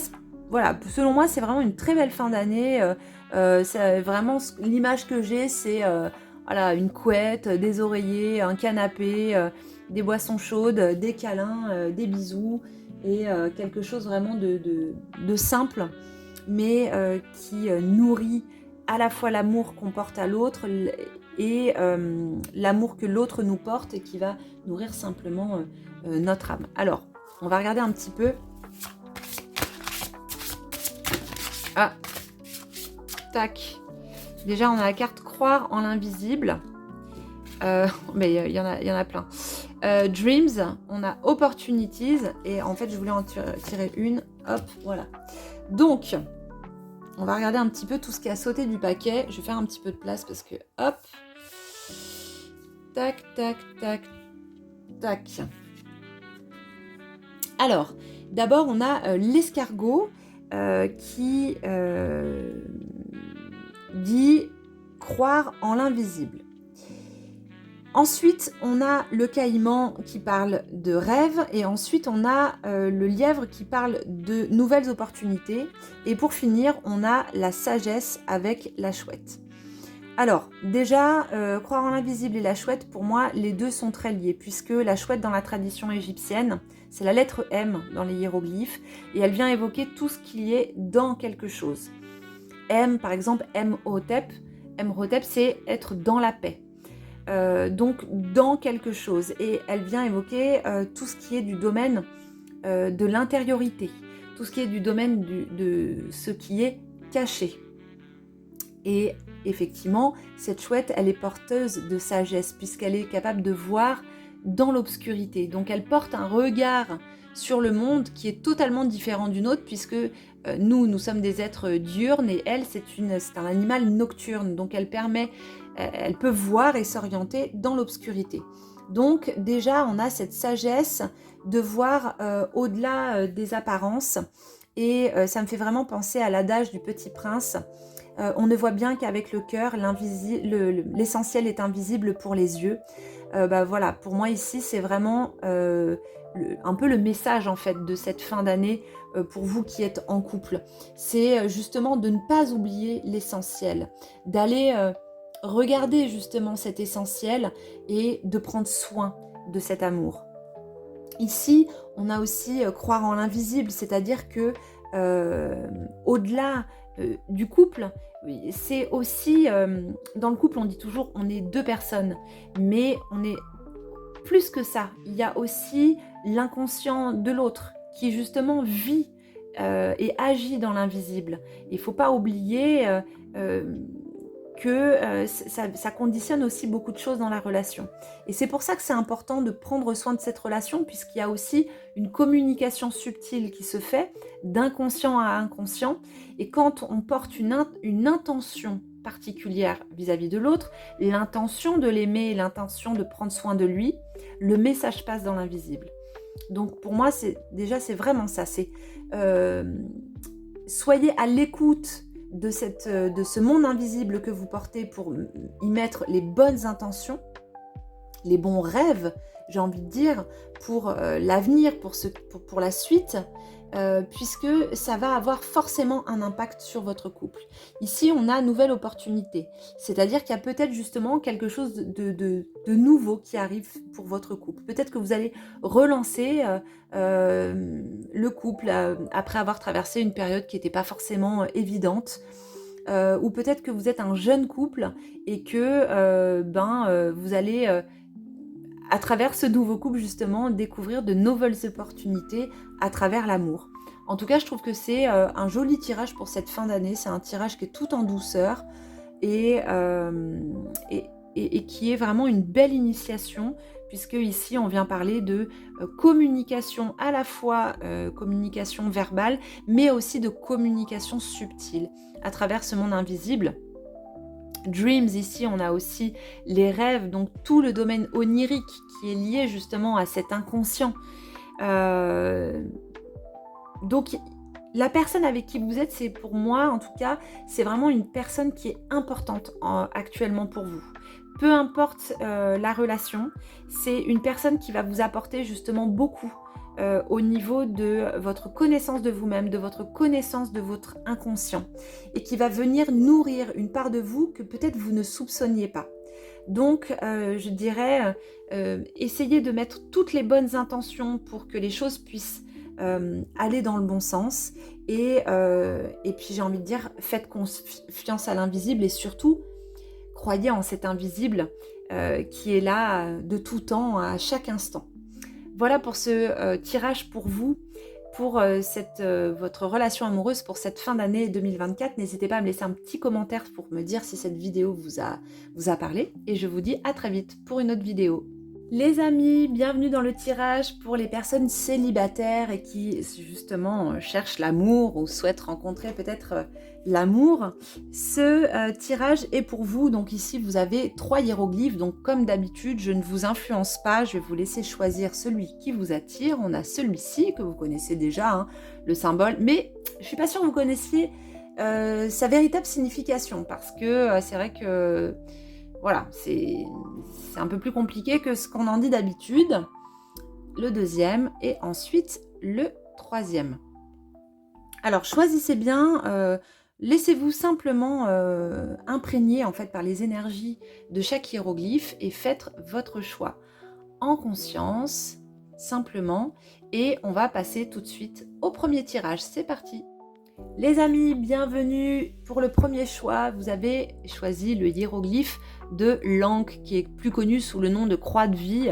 voilà, selon moi, c'est vraiment une très belle fin d'année. C'est vraiment l'image que j'ai, c'est voilà, une couette, des oreillers, un canapé, des boissons chaudes, des câlins, des bisous et quelque chose vraiment de simple, mais qui nourrit à la fois l'amour qu'on porte à l'autre et l'amour que l'autre nous porte et qui va nourrir simplement notre âme. Alors, on va regarder un petit peu. Ah, tac. Déjà, on a la carte croire en l'invisible. Mais il y en a plein. Dreams, on a opportunities. Et en fait, je voulais en tirer une. Hop, voilà. Donc, on va regarder un petit peu tout ce qui a sauté du paquet. Je vais faire un petit peu de place parce que, hop. Tac, tac, tac, tac. Alors, d'abord, on a l'escargot qui dit croire en l'invisible. Ensuite, on a le caïman qui parle de rêve, et ensuite on a le lièvre qui parle de nouvelles opportunités, et pour finir, on a la sagesse avec la chouette. Alors, déjà, croire en l'invisible et la chouette, pour moi, les deux sont très liés, puisque la chouette dans la tradition égyptienne, c'est la lettre M dans les hiéroglyphes, et elle vient évoquer tout ce qui est dans quelque chose. M, par exemple, M-Hotep, c'est être dans la paix. Donc dans quelque chose, et elle vient évoquer tout ce qui est du domaine de l'intériorité, tout ce qui est du domaine de ce qui est caché. Et effectivement, cette chouette, elle est porteuse de sagesse puisqu'elle est capable de voir dans l'obscurité. Donc elle porte un regard sur le monde qui est totalement différent du nôtre puisque nous sommes des êtres diurnes et elle, c'est un animal nocturne. Donc elle peut voir et s'orienter dans l'obscurité. Donc déjà, on a cette sagesse de voir au-delà des apparences et ça me fait vraiment penser à l'adage du Petit Prince. On ne voit bien qu'avec le cœur, l'essentiel est invisible pour les yeux. Voilà, pour moi ici, c'est vraiment un peu le message en fait de cette fin d'année pour vous qui êtes en couple. C'est justement de ne pas oublier l'essentiel, d'aller regarder justement cet essentiel et de prendre soin de cet amour. Ici, on a aussi croire en l'invisible, c'est-à-dire que au-delà du couple, c'est aussi, dans le couple on dit toujours on est deux personnes, mais on est plus que ça. Il y a aussi l'inconscient de l'autre qui justement vit et agit dans l'invisible. Il ne faut pas oublier que ça conditionne aussi beaucoup de choses dans la relation. Et c'est pour ça que c'est important de prendre soin de cette relation, puisqu'il y a aussi une communication subtile qui se fait d'inconscient à inconscient. Et quand on porte une intention particulière vis-à-vis de l'autre, l'intention de l'aimer, l'intention de prendre soin de lui, le message passe dans l'invisible. Donc pour moi, c'est vraiment ça. C'est soyez à l'écoute de ce monde invisible que vous portez pour y mettre les bonnes intentions, les bons rêves, j'ai envie de dire, pour l'avenir, pour la suite, puisque ça va avoir forcément un impact sur votre couple. Ici, on a nouvelle opportunité, c'est-à-dire qu'il y a peut-être justement quelque chose de nouveau qui arrive pour votre couple. Peut-être que vous allez relancer le couple après avoir traversé une période qui n'était pas forcément évidente. Ou peut-être que vous êtes un jeune couple et que vous allez, à travers ce nouveau couple justement, découvrir de nouvelles opportunités à travers l'amour. En tout cas, je trouve que c'est un joli tirage pour cette fin d'année. C'est un tirage qui est tout en douceur et qui est vraiment une belle initiation, puisque ici on vient parler de communication, à la fois communication verbale, mais aussi de communication subtile à travers ce monde invisible. Dreams, ici on a aussi les rêves, donc tout le domaine onirique qui est lié justement à cet inconscient. Donc la personne avec qui vous êtes, c'est pour moi en tout cas, c'est vraiment une personne qui est importante actuellement pour vous. Peu importe la relation, c'est une personne qui va vous apporter justement beaucoup au niveau de votre connaissance de vous-même, de votre connaissance de votre inconscient, et qui va venir nourrir une part de vous que peut-être vous ne soupçonniez pas. Donc, je dirais, essayez de mettre toutes les bonnes intentions pour que les choses puissent aller dans le bon sens. Et puis, j'ai envie de dire, faites confiance à l'invisible et surtout, croyez en cet invisible qui est là de tout temps, à chaque instant. Voilà pour ce tirage pour vous, pour votre relation amoureuse pour cette fin d'année 2024. N'hésitez pas à me laisser un petit commentaire pour me dire si cette vidéo vous a parlé. Et je vous dis à très vite pour une autre vidéo. Les amis, bienvenue dans le tirage pour les personnes célibataires et qui justement cherchent l'amour ou souhaitent rencontrer peut-être l'amour. Ce tirage est pour vous. Donc ici vous avez 3 hiéroglyphes. Donc comme d'habitude, je ne vous influence pas. Je vais vous laisser choisir celui qui vous attire. On a celui-ci que vous connaissez déjà, hein, le symbole. Mais je suis pas sûre que vous connaissiez sa véritable signification, parce que c'est vrai que voilà, c'est un peu plus compliqué que ce qu'on en dit d'habitude. Le deuxième et ensuite le troisième. Alors choisissez bien, laissez-vous simplement imprégner en fait par les énergies de chaque hiéroglyphe et faites votre choix en conscience, simplement. Et on va passer tout de suite au premier tirage. C'est parti! Les amis, bienvenue pour le premier choix. Vous avez choisi le hiéroglyphe de l'Ankh, qui est plus connu sous le nom de croix de vie.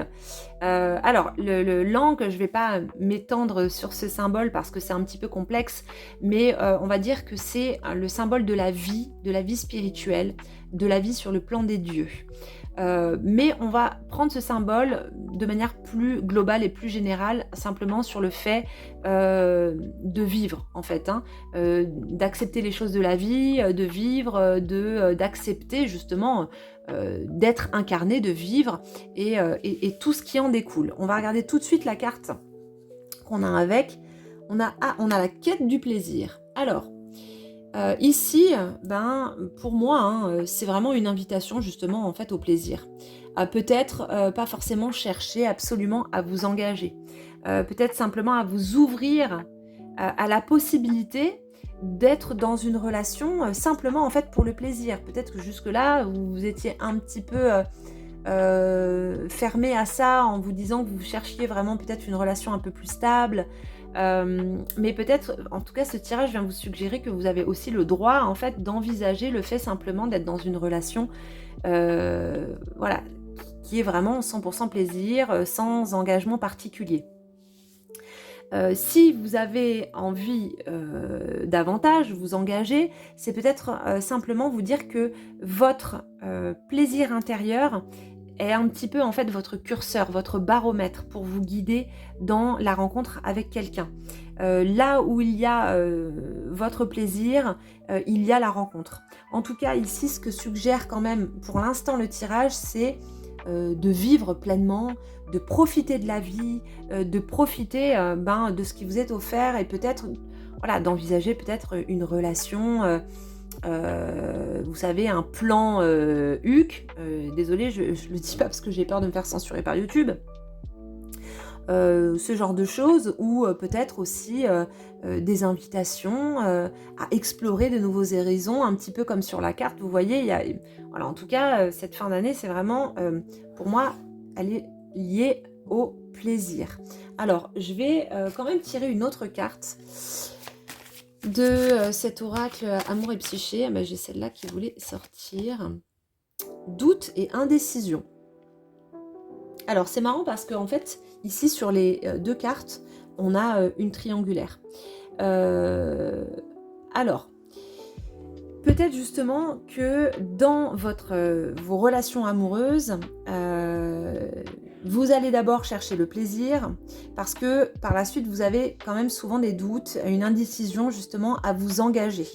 Alors, l'Ankh, je ne vais pas m'étendre sur ce symbole parce que c'est un petit peu complexe, mais on va dire que c'est le symbole de la vie spirituelle, de la vie sur le plan des dieux. Mais on va prendre ce symbole de manière plus globale et plus générale, simplement sur le fait de vivre, en fait, hein, d'accepter les choses de la vie, de vivre, d'accepter justement d'être incarné, de vivre, et tout ce qui en découle. On va regarder tout de suite la carte qu'on a avec. On a la quête du plaisir. Alors, ici, pour moi, hein, c'est vraiment une invitation justement en fait au plaisir. Peut-être pas forcément chercher absolument à vous engager. Peut-être simplement à vous ouvrir à la possibilité d'être dans une relation simplement en fait pour le plaisir. Peut-être que jusque-là, vous étiez un petit peu fermé à ça en vous disant que vous cherchiez vraiment peut-être une relation un peu plus stable. Mais peut-être, en tout cas, ce tirage vient vous suggérer que vous avez aussi le droit, en fait, d'envisager le fait simplement d'être dans une relation, voilà, qui est vraiment 100% plaisir, sans engagement particulier. Si vous avez envie davantage vous engager, c'est peut-être simplement vous dire que votre plaisir intérieur est un petit peu en fait votre curseur, votre baromètre pour vous guider dans la rencontre avec quelqu'un. Là où il y a votre plaisir, il y a la rencontre. En tout cas, ici, ce que suggère quand même pour l'instant le tirage, c'est de vivre pleinement, de profiter de la vie, de profiter de ce qui vous est offert et peut-être voilà, d'envisager peut-être une relation, vous savez, un plan HUC. Désolée, je le dis pas parce que j'ai peur de me faire censurer par YouTube. Ce genre de choses, ou peut-être aussi des invitations à explorer de nouveaux horizons, un petit peu comme sur la carte, vous voyez, voilà, en tout cas, cette fin d'année, c'est vraiment, pour moi, elle est liée au plaisir. Alors, je vais quand même tirer une autre carte de cet oracle Amour et Psyché. J'ai celle-là qui voulait sortir. Doute et indécision. Alors, c'est marrant parce qu'en fait, ici, sur les deux cartes, on a une triangulaire. Alors, peut-être justement que dans vos relations amoureuses, vous allez d'abord chercher le plaisir parce que par la suite, vous avez quand même souvent des doutes, une indécision justement à vous engager.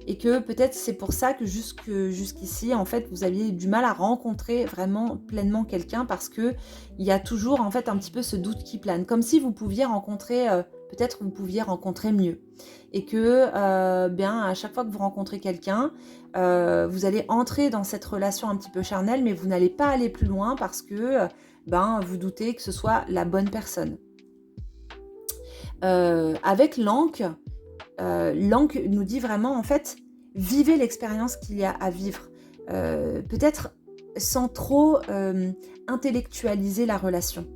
Et que peut-être c'est pour ça que jusqu'ici, en fait, vous aviez du mal à rencontrer vraiment pleinement quelqu'un parce que il y a toujours en fait un petit peu ce doute qui plane. Comme si vous pouviez rencontrer, peut-être vous pouviez rencontrer mieux. Et que à chaque fois que vous rencontrez quelqu'un, vous allez entrer dans cette relation un petit peu charnelle, mais vous n'allez pas aller plus loin parce que vous doutez que ce soit la bonne personne. Avec l'Ankh nous dit vraiment, en fait, vivez l'expérience qu'il y a à vivre. Peut-être sans trop intellectualiser la relation.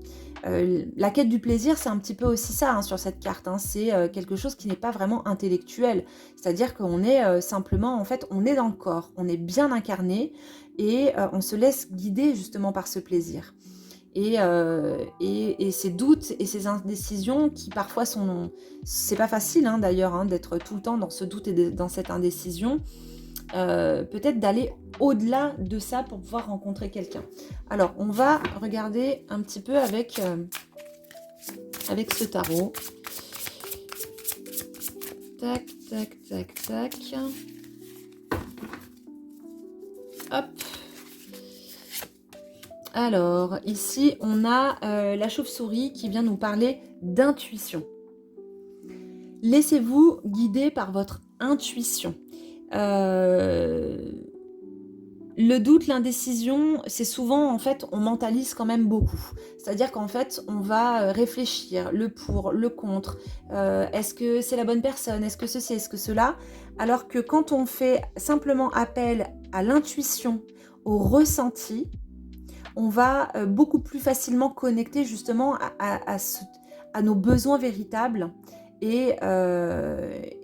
La quête du plaisir, c'est un petit peu aussi ça sur cette carte. C'est quelque chose qui n'est pas vraiment intellectuel. C'est-à-dire qu'on est simplement, en fait, on est dans le corps, on est bien incarné et on se laisse guider justement par ce plaisir. Et ces doutes et ces indécisions qui parfois sont... C'est pas facile d'ailleurs d'être tout le temps dans ce doute et dans cette indécision. Peut-être d'aller au-delà de ça pour pouvoir rencontrer quelqu'un. Alors, on va regarder un petit peu avec ce tarot. Tac, tac, tac, tac. Hop. Alors, ici, on a la chauve-souris qui vient nous parler d'intuition. Laissez-vous guider par votre intuition. Le doute, l'indécision, c'est souvent, en fait, on mentalise quand même beaucoup. C'est-à-dire qu'en fait, on va réfléchir, le pour, le contre. Est-ce que c'est la bonne personne? Est-ce que ceci? Est-ce que cela? Alors que quand on fait simplement appel à l'intuition, au ressenti, on va beaucoup plus facilement connecter justement à nos besoins véritables et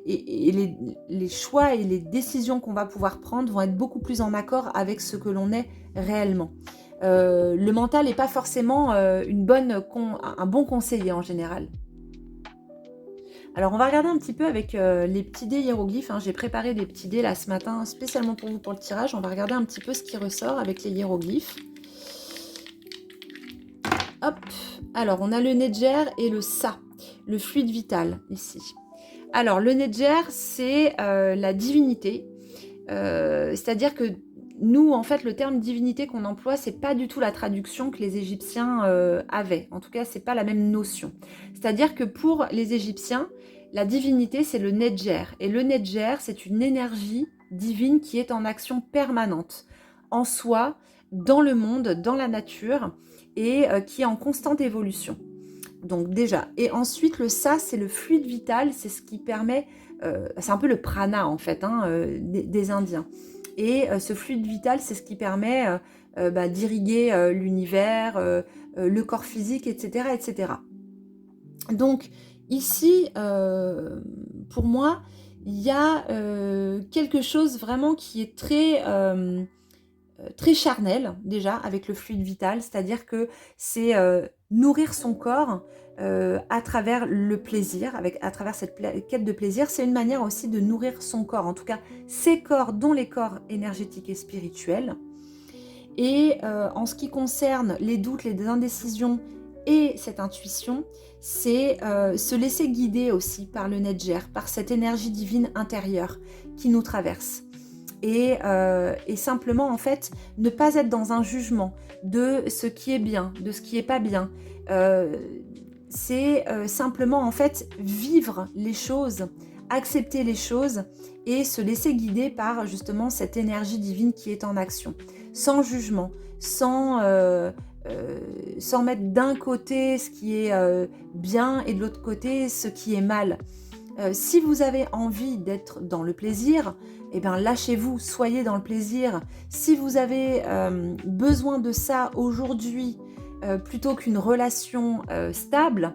les choix et les décisions qu'on va pouvoir prendre vont être beaucoup plus en accord avec ce que l'on est réellement. Le mental n'est pas forcément un bon conseiller en général. Alors on va regarder un petit peu avec les petits dés hiéroglyphes, hein. J'ai préparé des petits dés là ce matin spécialement pour vous pour le tirage. On va regarder un petit peu ce qui ressort avec les hiéroglyphes. Hop, alors on a le Nedger et le Sa, le fluide vital ici. Alors le Nedger c'est la divinité, c'est-à-dire que nous en fait le terme divinité qu'on emploie c'est pas du tout la traduction que les Égyptiens avaient, en tout cas c'est pas la même notion. C'est-à-dire que pour les Égyptiens la divinité c'est le Nedger, et le Nedger c'est une énergie divine qui est en action permanente, en soi, dans le monde, dans la nature, et qui est en constante évolution. Donc déjà, et ensuite le Sa c'est le fluide vital, c'est ce qui permet, c'est un peu le prana en fait des Indiens, et ce fluide vital c'est ce qui permet d'irriguer l'univers, le corps physique, etc. etc. Donc ici, pour moi, il y a quelque chose vraiment qui est très charnel déjà avec le fluide vital, c'est-à-dire que c'est nourrir son corps à travers le plaisir, à travers cette quête de plaisir. C'est une manière aussi de nourrir son corps, en tout cas ses corps, dont les corps énergétiques et spirituels. Et en ce qui concerne les doutes, les indécisions et cette intuition, c'est se laisser guider aussi par le Nedger, par cette énergie divine intérieure qui nous traverse. Et simplement en fait ne pas être dans un jugement de ce qui est bien, de ce qui est pas bien. C'est simplement en fait vivre les choses, accepter les choses et se laisser guider par justement cette énergie divine qui est en action, sans jugement, sans mettre d'un côté ce qui est bien et de l'autre côté ce qui est mal. Si vous avez envie d'être dans le plaisir, eh bien lâchez-vous, soyez dans le plaisir. Si vous avez besoin de ça aujourd'hui, plutôt qu'une relation stable,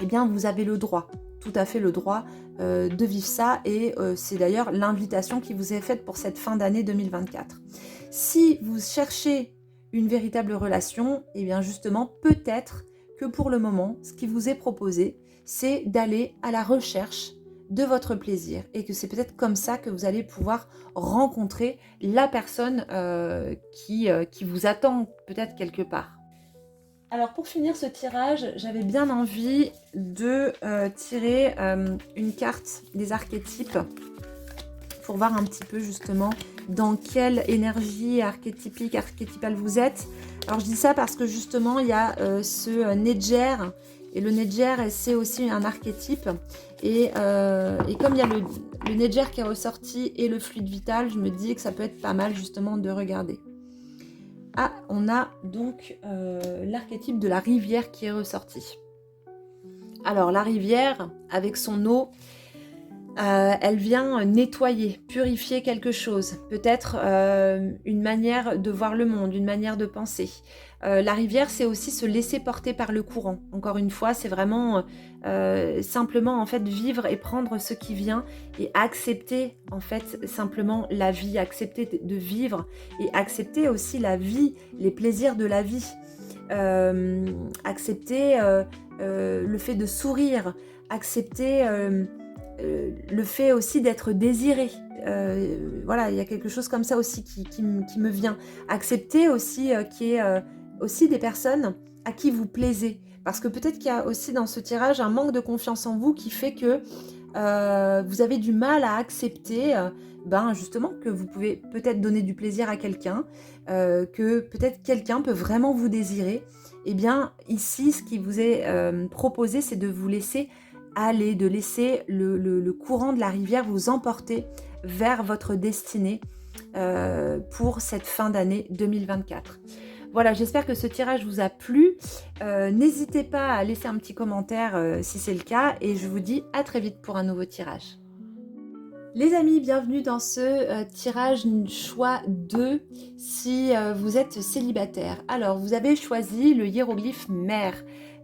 eh bien vous avez le droit, tout à fait le droit de vivre ça, et c'est d'ailleurs l'invitation qui vous est faite pour cette fin d'année 2024. Si vous cherchez une véritable relation, eh bien justement peut-être que pour le moment, ce qui vous est proposé, c'est d'aller à la recherche de votre plaisir, et que c'est peut-être comme ça que vous allez pouvoir rencontrer la personne qui vous attend peut-être quelque part. Alors pour finir ce tirage, j'avais bien envie de tirer une carte des archétypes pour voir un petit peu justement dans quelle énergie archétypale vous êtes. Alors je dis ça parce que justement il y a ce Nedger, et le Nedger c'est aussi un archétype, et comme il y a le Nedger qui est ressorti et le fluide vital, je me dis que ça peut être pas mal justement de regarder. Ah, on a donc l'archétype de la rivière qui est ressorti. Alors la rivière, avec son eau, elle vient nettoyer, purifier quelque chose, peut-être une manière de voir le monde, une manière de penser. La rivière, c'est aussi se laisser porter par le courant. Encore une fois, c'est vraiment simplement en fait vivre et prendre ce qui vient, et accepter en fait simplement la vie, accepter de vivre et accepter aussi la vie, les plaisirs de la vie, accepter le fait de sourire, accepter le fait aussi d'être désiré. Voilà, il y a quelque chose comme ça aussi qui me vient. Accepter aussi qu'il y ait aussi des personnes à qui vous plaisez. Parce que peut-être qu'il y a aussi dans ce tirage un manque de confiance en vous qui fait que vous avez du mal à accepter justement que vous pouvez peut-être donner du plaisir à quelqu'un, que peut-être quelqu'un peut vraiment vous désirer. Eh bien ici, ce qui vous est proposé, c'est de vous laisser aller, de laisser le courant de la rivière vous emporter vers votre destinée pour cette fin d'année 2024. Voilà, j'espère que ce tirage vous a plu. N'hésitez pas à laisser un petit commentaire si c'est le cas, et je vous dis à très vite pour un nouveau tirage. Les amis, bienvenue dans ce tirage choix 2 si vous êtes célibataire. Alors, vous avez choisi le hiéroglyphe mère.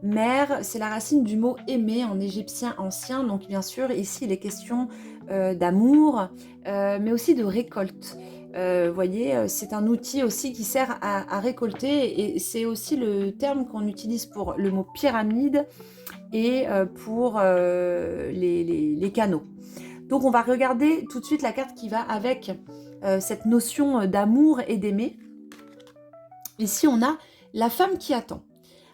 Mère, c'est la racine du mot aimer en égyptien ancien. Donc, bien sûr, ici, il est question d'amour, mais aussi de récolte. Vous voyez, c'est un outil aussi qui sert à récolter et c'est aussi le terme qu'on utilise pour le mot pyramide et pour les canaux. Donc on va regarder tout de suite la carte qui va avec cette notion d'amour et d'aimer. Ici on a la femme qui attend.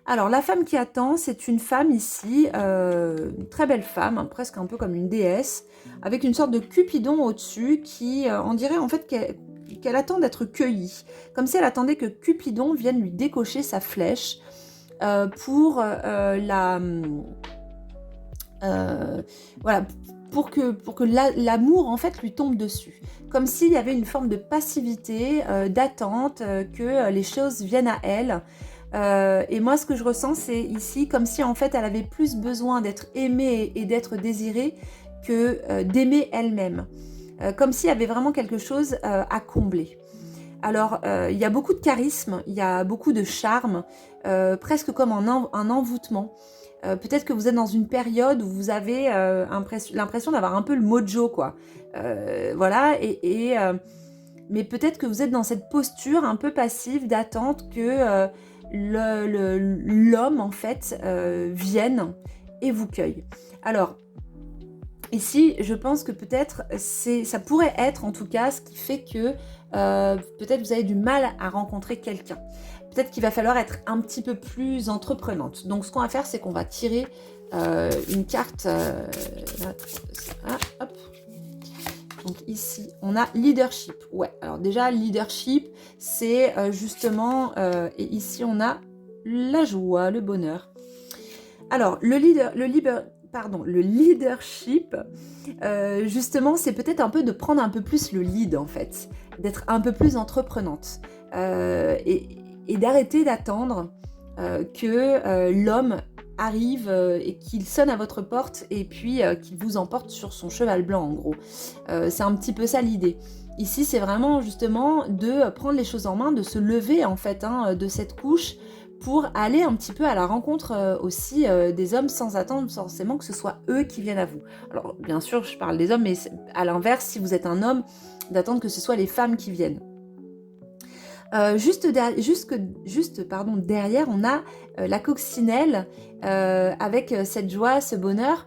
Alors la femme qui attend, c'est une femme ici, une très belle femme, hein, presque un peu comme une déesse, avec une sorte de cupidon au-dessus qui, on dirait en fait qu'elle attend d'être cueillie. Comme si elle attendait que Cupidon vienne lui décocher sa flèche pour voilà, pour que l'amour en fait lui tombe dessus. Comme s'il y avait une forme de passivité, d'attente, que les choses viennent à elle. Et moi ce que je ressens c'est ici comme si en fait elle avait plus besoin d'être aimée et d'être désirée que d'aimer elle-même. Comme s'il y avait vraiment quelque chose à combler. Alors, il y a beaucoup de charisme, il y a beaucoup de charme, presque comme un envoûtement. Peut-être que vous êtes dans une période où vous avez l'impression d'avoir un peu le mojo, quoi. Voilà, mais peut-être que vous êtes dans cette posture un peu passive d'attente que l'homme, en fait, vienne et vous cueille. Alors, ici, je pense que peut-être, ça pourrait être en tout cas ce qui fait que peut-être vous avez du mal à rencontrer quelqu'un. Peut-être qu'il va falloir être un petit peu plus entreprenante. Donc ce qu'on va faire, c'est qu'on va tirer une carte. Hop. Donc ici, on a leadership. Ouais, alors déjà, leadership, c'est justement... et ici, on a la joie, le bonheur. Alors, le leadership, justement, c'est peut-être un peu de prendre un peu plus le lead, en fait. D'être un peu plus entreprenante. Et d'arrêter d'attendre que l'homme arrive et qu'il sonne à votre porte et puis qu'il vous emporte sur son cheval blanc, en gros. C'est un petit peu ça l'idée. Ici, c'est vraiment justement de prendre les choses en main, de se lever, en fait, de cette couche pour aller un petit peu à la rencontre aussi des hommes sans attendre forcément que ce soit eux qui viennent à vous. Alors, bien sûr, je parle des hommes, mais à l'inverse, si vous êtes un homme, d'attendre que ce soit les femmes qui viennent. Derrière, on a la coccinelle avec cette joie, ce bonheur.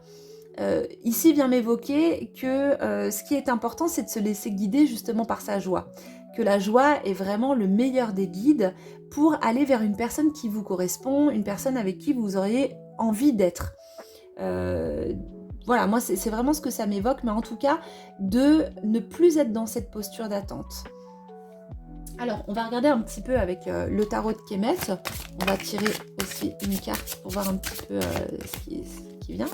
Ici vient m'évoquer que ce qui est important, c'est de se laisser guider justement par sa joie. Que la joie est vraiment le meilleur des guides pour aller vers une personne qui vous correspond, une personne avec qui vous auriez envie d'être. Voilà, moi c'est vraiment ce que ça m'évoque, mais en tout cas, de ne plus être dans cette posture d'attente. Alors, on va regarder un petit peu avec le tarot de Kemet. On va tirer aussi une carte pour voir un petit peu ce qui vient.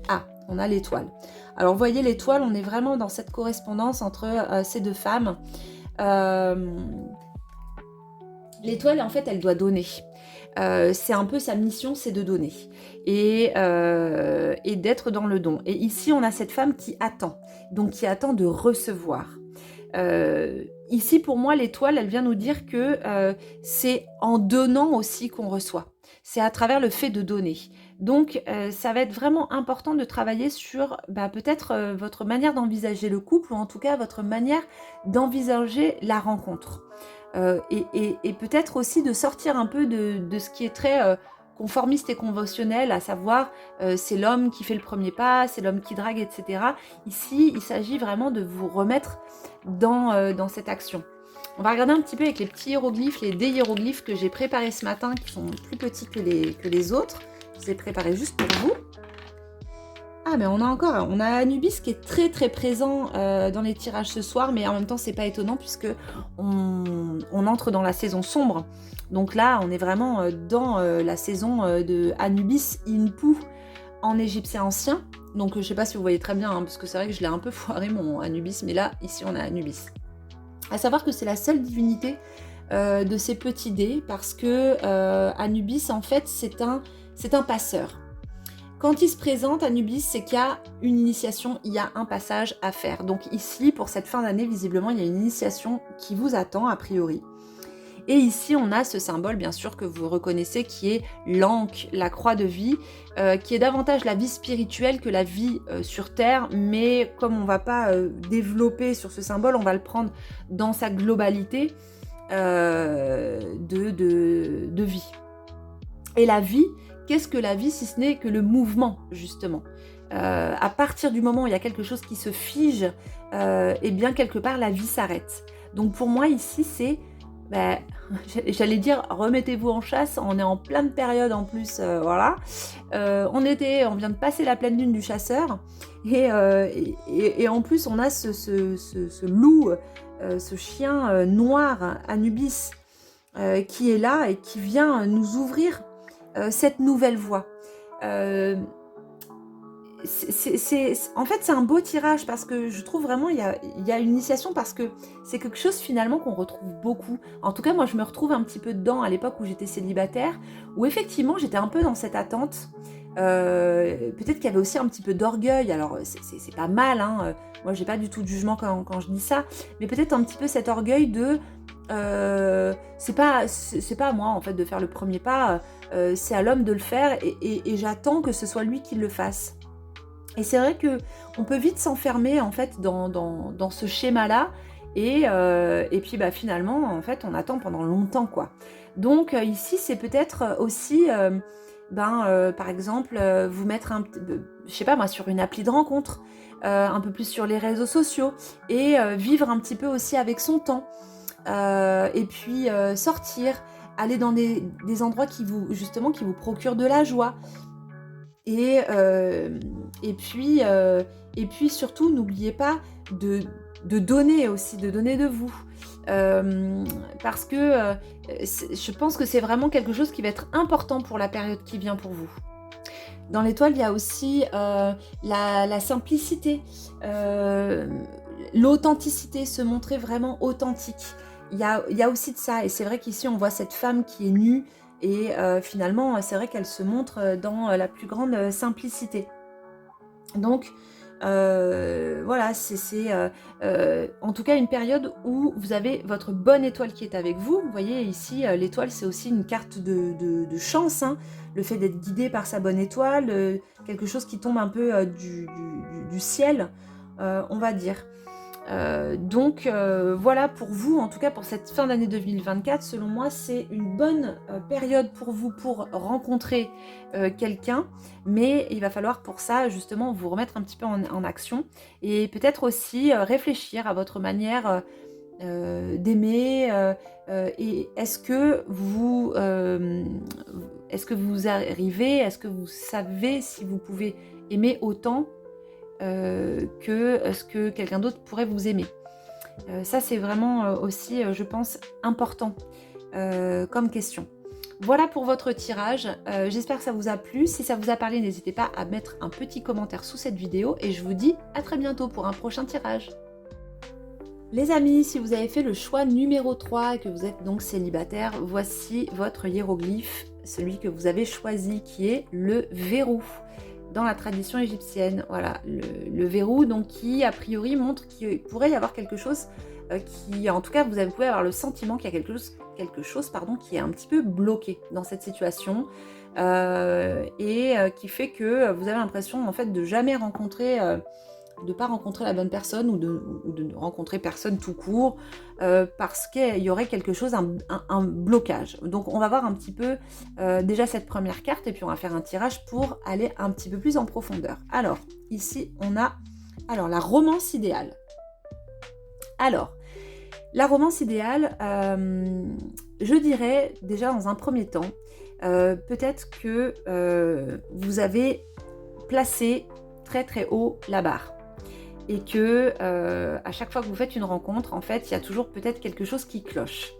Ah, on a l'étoile. Alors, vous voyez, l'étoile, on est vraiment dans cette correspondance entre ces deux femmes. L'étoile, en fait, elle doit donner. C'est un peu sa mission, c'est de donner. Et d'être dans le don. Et ici, on a cette femme qui attend. Donc, qui attend de recevoir. Ici, pour moi, l'étoile, elle vient nous dire que c'est en donnant aussi qu'on reçoit. C'est à travers le fait de donner. Donc, ça va être vraiment important de travailler sur peut-être votre manière d'envisager le couple, ou en tout cas votre manière d'envisager la rencontre. Et peut-être aussi de sortir un peu de ce qui est très conformiste et conventionnel, à savoir c'est l'homme qui fait le premier pas, c'est l'homme qui drague, etc. Ici, il s'agit vraiment de vous remettre dans cette action. On va regarder un petit peu avec les petits hiéroglyphes, les dés hiéroglyphes que j'ai préparés ce matin, qui sont plus petits que les autres. Je les ai préparés juste pour vous. Ah, mais on a Anubis qui est très très présent dans les tirages ce soir, mais en même temps c'est pas étonnant puisque on entre dans la saison sombre. Donc là on est vraiment dans la saison de Anubis Inpu en égyptien ancien. Donc je sais pas si vous voyez très bien, parce que c'est vrai que je l'ai un peu foiré mon Anubis, mais là ici on a Anubis. À savoir que c'est la seule divinité de ces petits dés, parce que Anubis en fait c'est un passeur. Quand il se présente Anubis, c'est qu'il y a une initiation, il y a un passage à faire. Donc ici, pour cette fin d'année, visiblement, il y a une initiation qui vous attend, a priori. Et ici, on a ce symbole, bien sûr, que vous reconnaissez, qui est l'Ankh, la croix de vie, qui est davantage la vie spirituelle que la vie sur Terre. Mais comme on ne va pas développer sur ce symbole, on va le prendre dans sa globalité de vie. Et la vie, qu'est-ce que la vie si ce n'est que le mouvement, justement à partir du moment où il y a quelque chose qui se fige, et bien quelque part, la vie s'arrête. Donc pour moi, ici, c'est... j'allais dire remettez-vous en chasse, on est en pleine période en plus, voilà. On vient de passer la pleine lune du chasseur et en plus on a ce loup, ce chien noir Anubis qui est là et qui vient nous ouvrir cette nouvelle voie. En fait, c'est un beau tirage parce que je trouve vraiment il y a une initiation parce que c'est quelque chose finalement qu'on retrouve beaucoup. En tout cas, moi, je me retrouve un petit peu dedans à l'époque où j'étais célibataire, où effectivement, j'étais un peu dans cette attente. Peut-être qu'il y avait aussi un petit peu d'orgueil. Alors, c'est pas mal, hein. Moi, j'ai pas du tout de jugement quand je dis ça, mais peut-être un petit peu cet orgueil de c'est pas à moi en fait de faire le premier pas. C'est à l'homme de le faire et j'attends que ce soit lui qui le fasse. Et c'est vrai qu'on peut vite s'enfermer en fait dans ce schéma-là et puis finalement en fait on attend pendant longtemps quoi. Donc ici c'est peut-être aussi par exemple vous mettre je sais pas moi sur une appli de rencontre, un peu plus sur les réseaux sociaux et vivre un petit peu aussi avec son temps et puis sortir, aller dans des endroits qui vous procurent de la joie. Et puis surtout, n'oubliez pas de donner aussi, de donner de vous. Parce que je pense que c'est vraiment quelque chose qui va être important pour la période qui vient pour vous. Dans l'étoile, il y a aussi la simplicité, l'authenticité, se montrer vraiment authentique. Il y a aussi de ça, et c'est vrai qu'ici, on voit cette femme qui est nue, et finalement, c'est vrai qu'elle se montre dans la plus grande simplicité. Donc, voilà, c'est en tout cas une période où vous avez votre bonne étoile qui est avec vous. Vous voyez ici, l'étoile, c'est aussi une carte de chance, hein. Le fait d'être guidé par sa bonne étoile, quelque chose qui tombe un peu du ciel, on va dire. Donc voilà pour vous, en tout cas pour cette fin d'année 2024, selon moi c'est une bonne période pour vous pour rencontrer quelqu'un, mais il va falloir pour ça justement vous remettre un petit peu en action et peut-être aussi réfléchir à votre manière d'aimer et est-ce que vous arrivez, est-ce que vous savez si vous pouvez aimer autant que ce que quelqu'un d'autre pourrait vous aimer. Ça, c'est vraiment aussi, je pense, important comme question. Voilà pour votre tirage. J'espère que ça vous a plu. Si ça vous a parlé, n'hésitez pas à mettre un petit commentaire sous cette vidéo et je vous dis à très bientôt pour un prochain tirage. Les amis, si vous avez fait le choix numéro 3 et que vous êtes donc célibataire, voici votre hiéroglyphe, celui que vous avez choisi qui est le verrou. Dans la tradition égyptienne, voilà, le verrou, donc qui a priori montre qu'il pourrait y avoir quelque chose qui, en tout cas, vous pouvez avoir le sentiment qu'il y a quelque chose qui est un petit peu bloqué dans cette situation et qui fait que vous avez l'impression en fait de jamais rencontrer, de pas rencontrer la bonne personne ou de rencontrer personne tout court parce qu'il y aurait quelque chose, un blocage. Donc on va voir un petit peu déjà cette première carte et puis on va faire un tirage pour aller un petit peu plus en profondeur. Alors ici on a la romance idéale. Alors la romance idéale, je dirais déjà dans un premier temps peut-être que vous avez placé très très haut la barre. Et que à chaque fois que vous faites une rencontre, en fait, il y a toujours peut-être quelque chose qui cloche.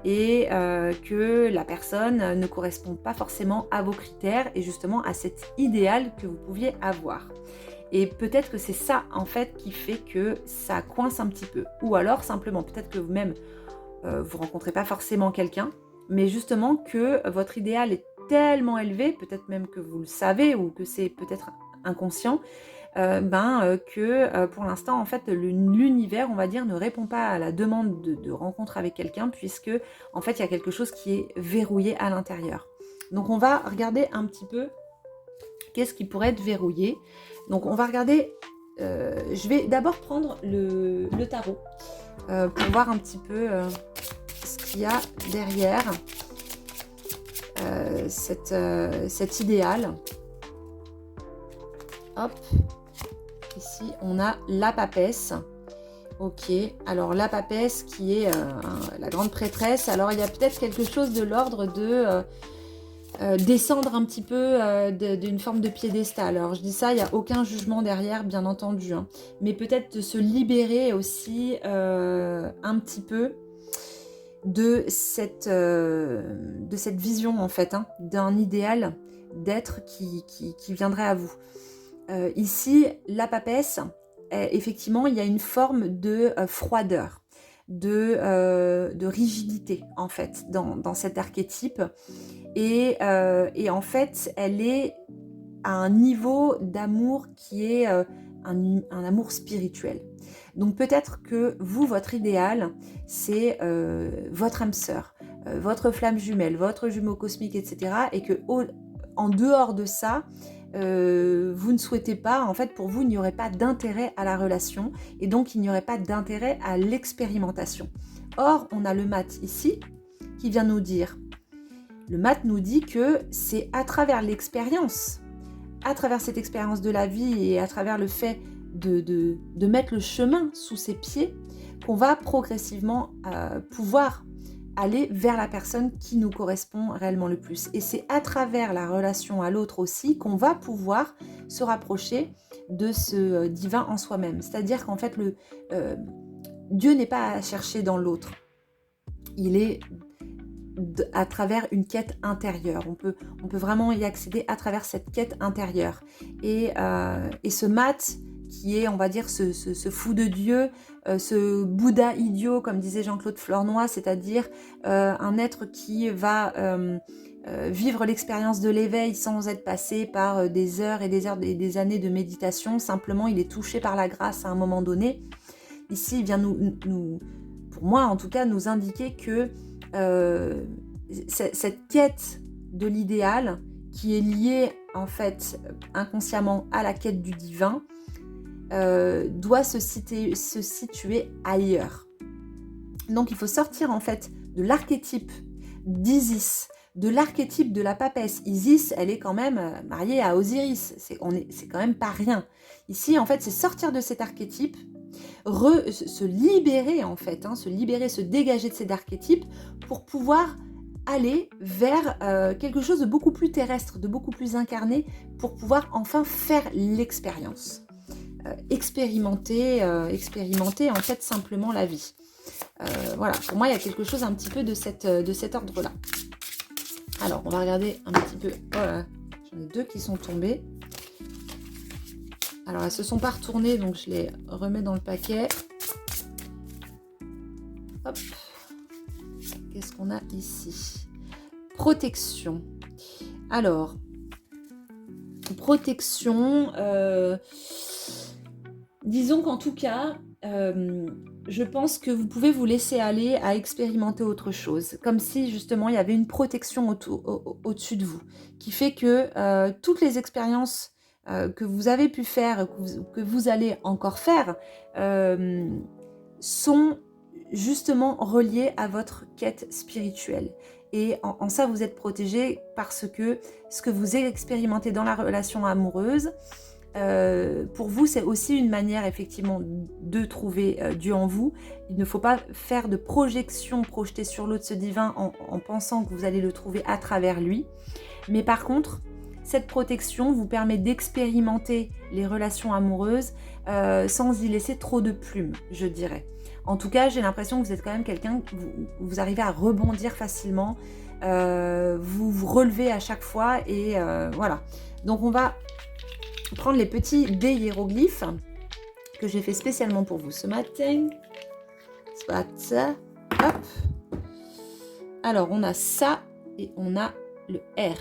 Et que la personne ne correspond pas forcément à vos critères et justement à cet idéal que vous pouviez avoir. Et peut-être que c'est ça, en fait, qui fait que ça coince un petit peu. Ou alors, simplement, peut-être que vous-même, vous rencontrez pas forcément quelqu'un, mais justement que votre idéal est tellement élevé, peut-être même que vous le savez ou que c'est peut-être inconscient, que pour l'instant, en fait, l'univers, on va dire, ne répond pas à la demande de rencontre avec quelqu'un, puisque, en fait, il y a quelque chose qui est verrouillé à l'intérieur. Donc, on va regarder un petit peu qu'est-ce qui pourrait être verrouillé. Donc, on va regarder, je vais d'abord prendre le tarot pour voir un petit peu ce qu'il y a derrière cet idéal. Hop. Ici, on a la papesse. Ok, alors la papesse qui est la grande prêtresse. Alors, il y a peut-être quelque chose de l'ordre de descendre un petit peu d'une forme de piédestal. Alors, je dis ça, il n'y a aucun jugement derrière, bien entendu. Hein. Mais peut-être de se libérer aussi un petit peu de cette vision, en fait, hein, d'un idéal d'être qui viendrait à vous. Ici, la papesse, effectivement, il y a une forme de froideur, de rigidité, en fait, dans cet archétype. Et en fait, elle est à un niveau d'amour qui est un amour spirituel. Donc peut-être que vous, votre idéal, c'est votre âme sœur, votre flamme jumelle, votre jumeau cosmique, etc. Et que en dehors de ça, vous ne souhaitez pas, en fait, pour vous, il n'y aurait pas d'intérêt à la relation et donc il n'y aurait pas d'intérêt à l'expérimentation. Or, on a le mat ici qui vient nous dire, le mat nous dit que c'est à travers l'expérience, à travers cette expérience de la vie et à travers le fait de mettre le chemin sous ses pieds qu'on va progressivement pouvoir aller vers la personne qui nous correspond réellement le plus. Et c'est à travers la relation à l'autre aussi qu'on va pouvoir se rapprocher de ce divin en soi-même. C'est-à-dire qu'en fait, Dieu n'est pas à chercher dans l'autre. Il est à travers une quête intérieure. On peut vraiment y accéder à travers cette quête intérieure. Et ce mat qui est, on va dire, ce fou de Dieu, ce Bouddha idiot, comme disait Jean-Claude Flornoy, c'est-à-dire un être qui va vivre l'expérience de l'éveil sans être passé par des heures et des années de méditation. Simplement, il est touché par la grâce à un moment donné. Ici, il vient nous, pour moi en tout cas, nous indiquer que cette quête de l'idéal qui est liée en fait inconsciemment à la quête du divin doit se situer ailleurs. Donc il faut sortir en fait de l'archétype d'Isis, de l'archétype de la papesse. Isis, elle est quand même mariée à Osiris, c'est quand même pas rien. Ici en fait c'est sortir de cet archétype, se libérer en fait, hein, se dégager de cet archétype pour pouvoir aller vers quelque chose de beaucoup plus terrestre, de beaucoup plus incarné, pour pouvoir enfin faire l'expérience. Expérimenter en fait simplement la vie. Voilà, pour moi il y a quelque chose un petit peu de cet ordre-là. Alors, on va regarder un petit peu. Oh là, j'en ai deux qui sont tombés. Alors, elles se sont pas retournées, donc je les remets dans le paquet. Hop. Qu'est-ce qu'on a ici? Protection. Alors, protection. Disons qu'en tout cas, je pense que vous pouvez vous laisser aller à expérimenter autre chose. Comme si justement il y avait une protection au-dessus de vous. Qui fait que toutes les expériences que vous avez pu faire, que vous allez encore faire, sont justement reliées à votre quête spirituelle. Et en ça, vous êtes protégé parce que ce que vous expérimentez dans la relation amoureuse, pour vous, c'est aussi une manière effectivement de trouver Dieu en vous. Il ne faut pas faire de projection projetée sur l'autre, ce divin, en pensant que vous allez le trouver à travers lui. Mais par contre, cette protection vous permet d'expérimenter les relations amoureuses sans y laisser trop de plumes, je dirais. En tout cas, j'ai l'impression que vous êtes quand même quelqu'un, vous arrivez à rebondir facilement, vous vous relevez à chaque fois et voilà. Donc on va prendre les petits dés hiéroglyphes que j'ai fait spécialement pour vous ce matin. Soit, hop. Alors on a ça et on a le R.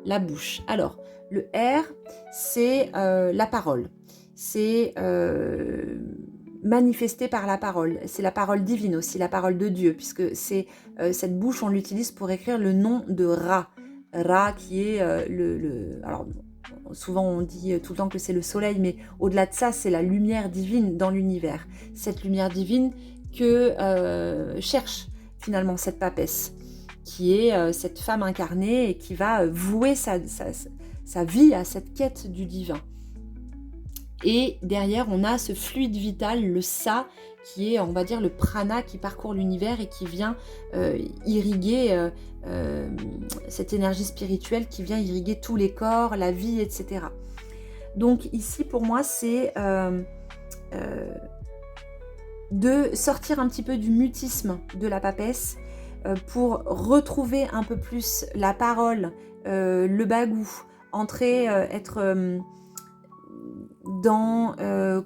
la bouche. Alors, le R, c'est la parole. C'est manifesté par la parole. C'est la parole divine aussi, la parole de Dieu, puisque c'est cette bouche, on l'utilise pour écrire le nom de Ra. Ra qui est alors, souvent on dit tout le temps que c'est le soleil, mais au-delà de ça, c'est la lumière divine dans l'univers. Cette lumière divine que cherche finalement cette papesse, qui est cette femme incarnée et qui va vouer sa vie à cette quête du divin. Et derrière, on a ce fluide vital, le Sa, qui est, on va dire, le prana qui parcourt l'univers et qui vient irriguer cette énergie spirituelle, qui vient irriguer tous les corps, la vie, etc. Donc ici, pour moi, c'est de sortir un petit peu du mutisme de la papesse pour retrouver un peu plus la parole, le bagou, être dans,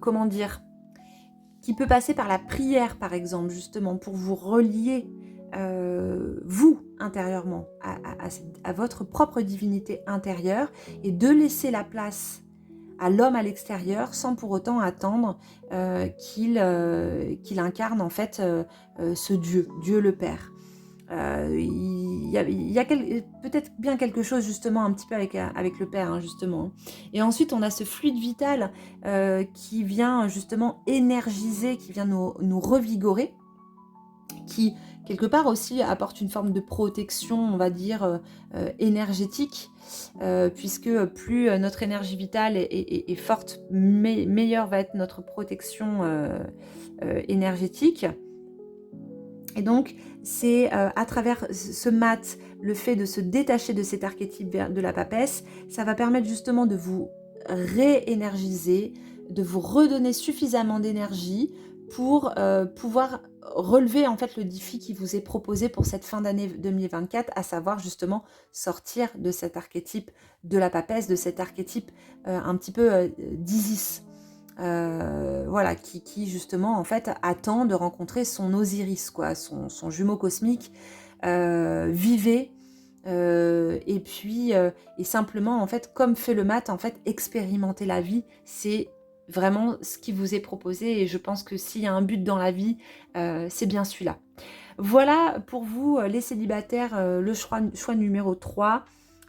comment dire, qui peut passer par la prière par exemple, justement, pour vous relier, vous, intérieurement, à votre propre divinité intérieure, et de laisser la place à l'homme à l'extérieur sans pour autant attendre qu'il incarne en fait ce Dieu le Père. Il y a peut-être bien quelque chose justement un petit peu avec le Père, hein, justement. Et ensuite on a ce fluide vital qui vient justement énergiser, qui vient nous revigorer, qui quelque part aussi apporte une forme de protection, on va dire, énergétique, puisque plus notre énergie vitale est forte, meilleure va être notre protection énergétique. Et donc, c'est à travers ce mat, le fait de se détacher de cet archétype de la papesse, ça va permettre justement de vous réénergiser, de vous redonner suffisamment d'énergie pour pouvoir relever en fait le défi qui vous est proposé pour cette fin d'année 2024, à savoir justement sortir de cet archétype de la papesse, de cet archétype un petit peu d'Isis. Voilà, qui justement en fait attend de rencontrer son Osiris, quoi, son jumeau cosmique. Vivez et puis et simplement en fait, comme fait le mat, en fait expérimenter la vie, c'est vraiment ce qui vous est proposé, et je pense que s'il y a un but dans la vie, c'est bien celui-là. Voilà pour vous les célibataires, le choix numéro 3.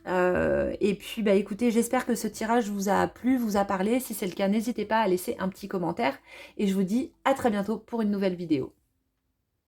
Et puis bah écoutez, j'espère que ce tirage vous a plu, vous a parlé. Si c'est le cas, n'hésitez pas à laisser un petit commentaire, et je vous dis à très bientôt pour une nouvelle vidéo.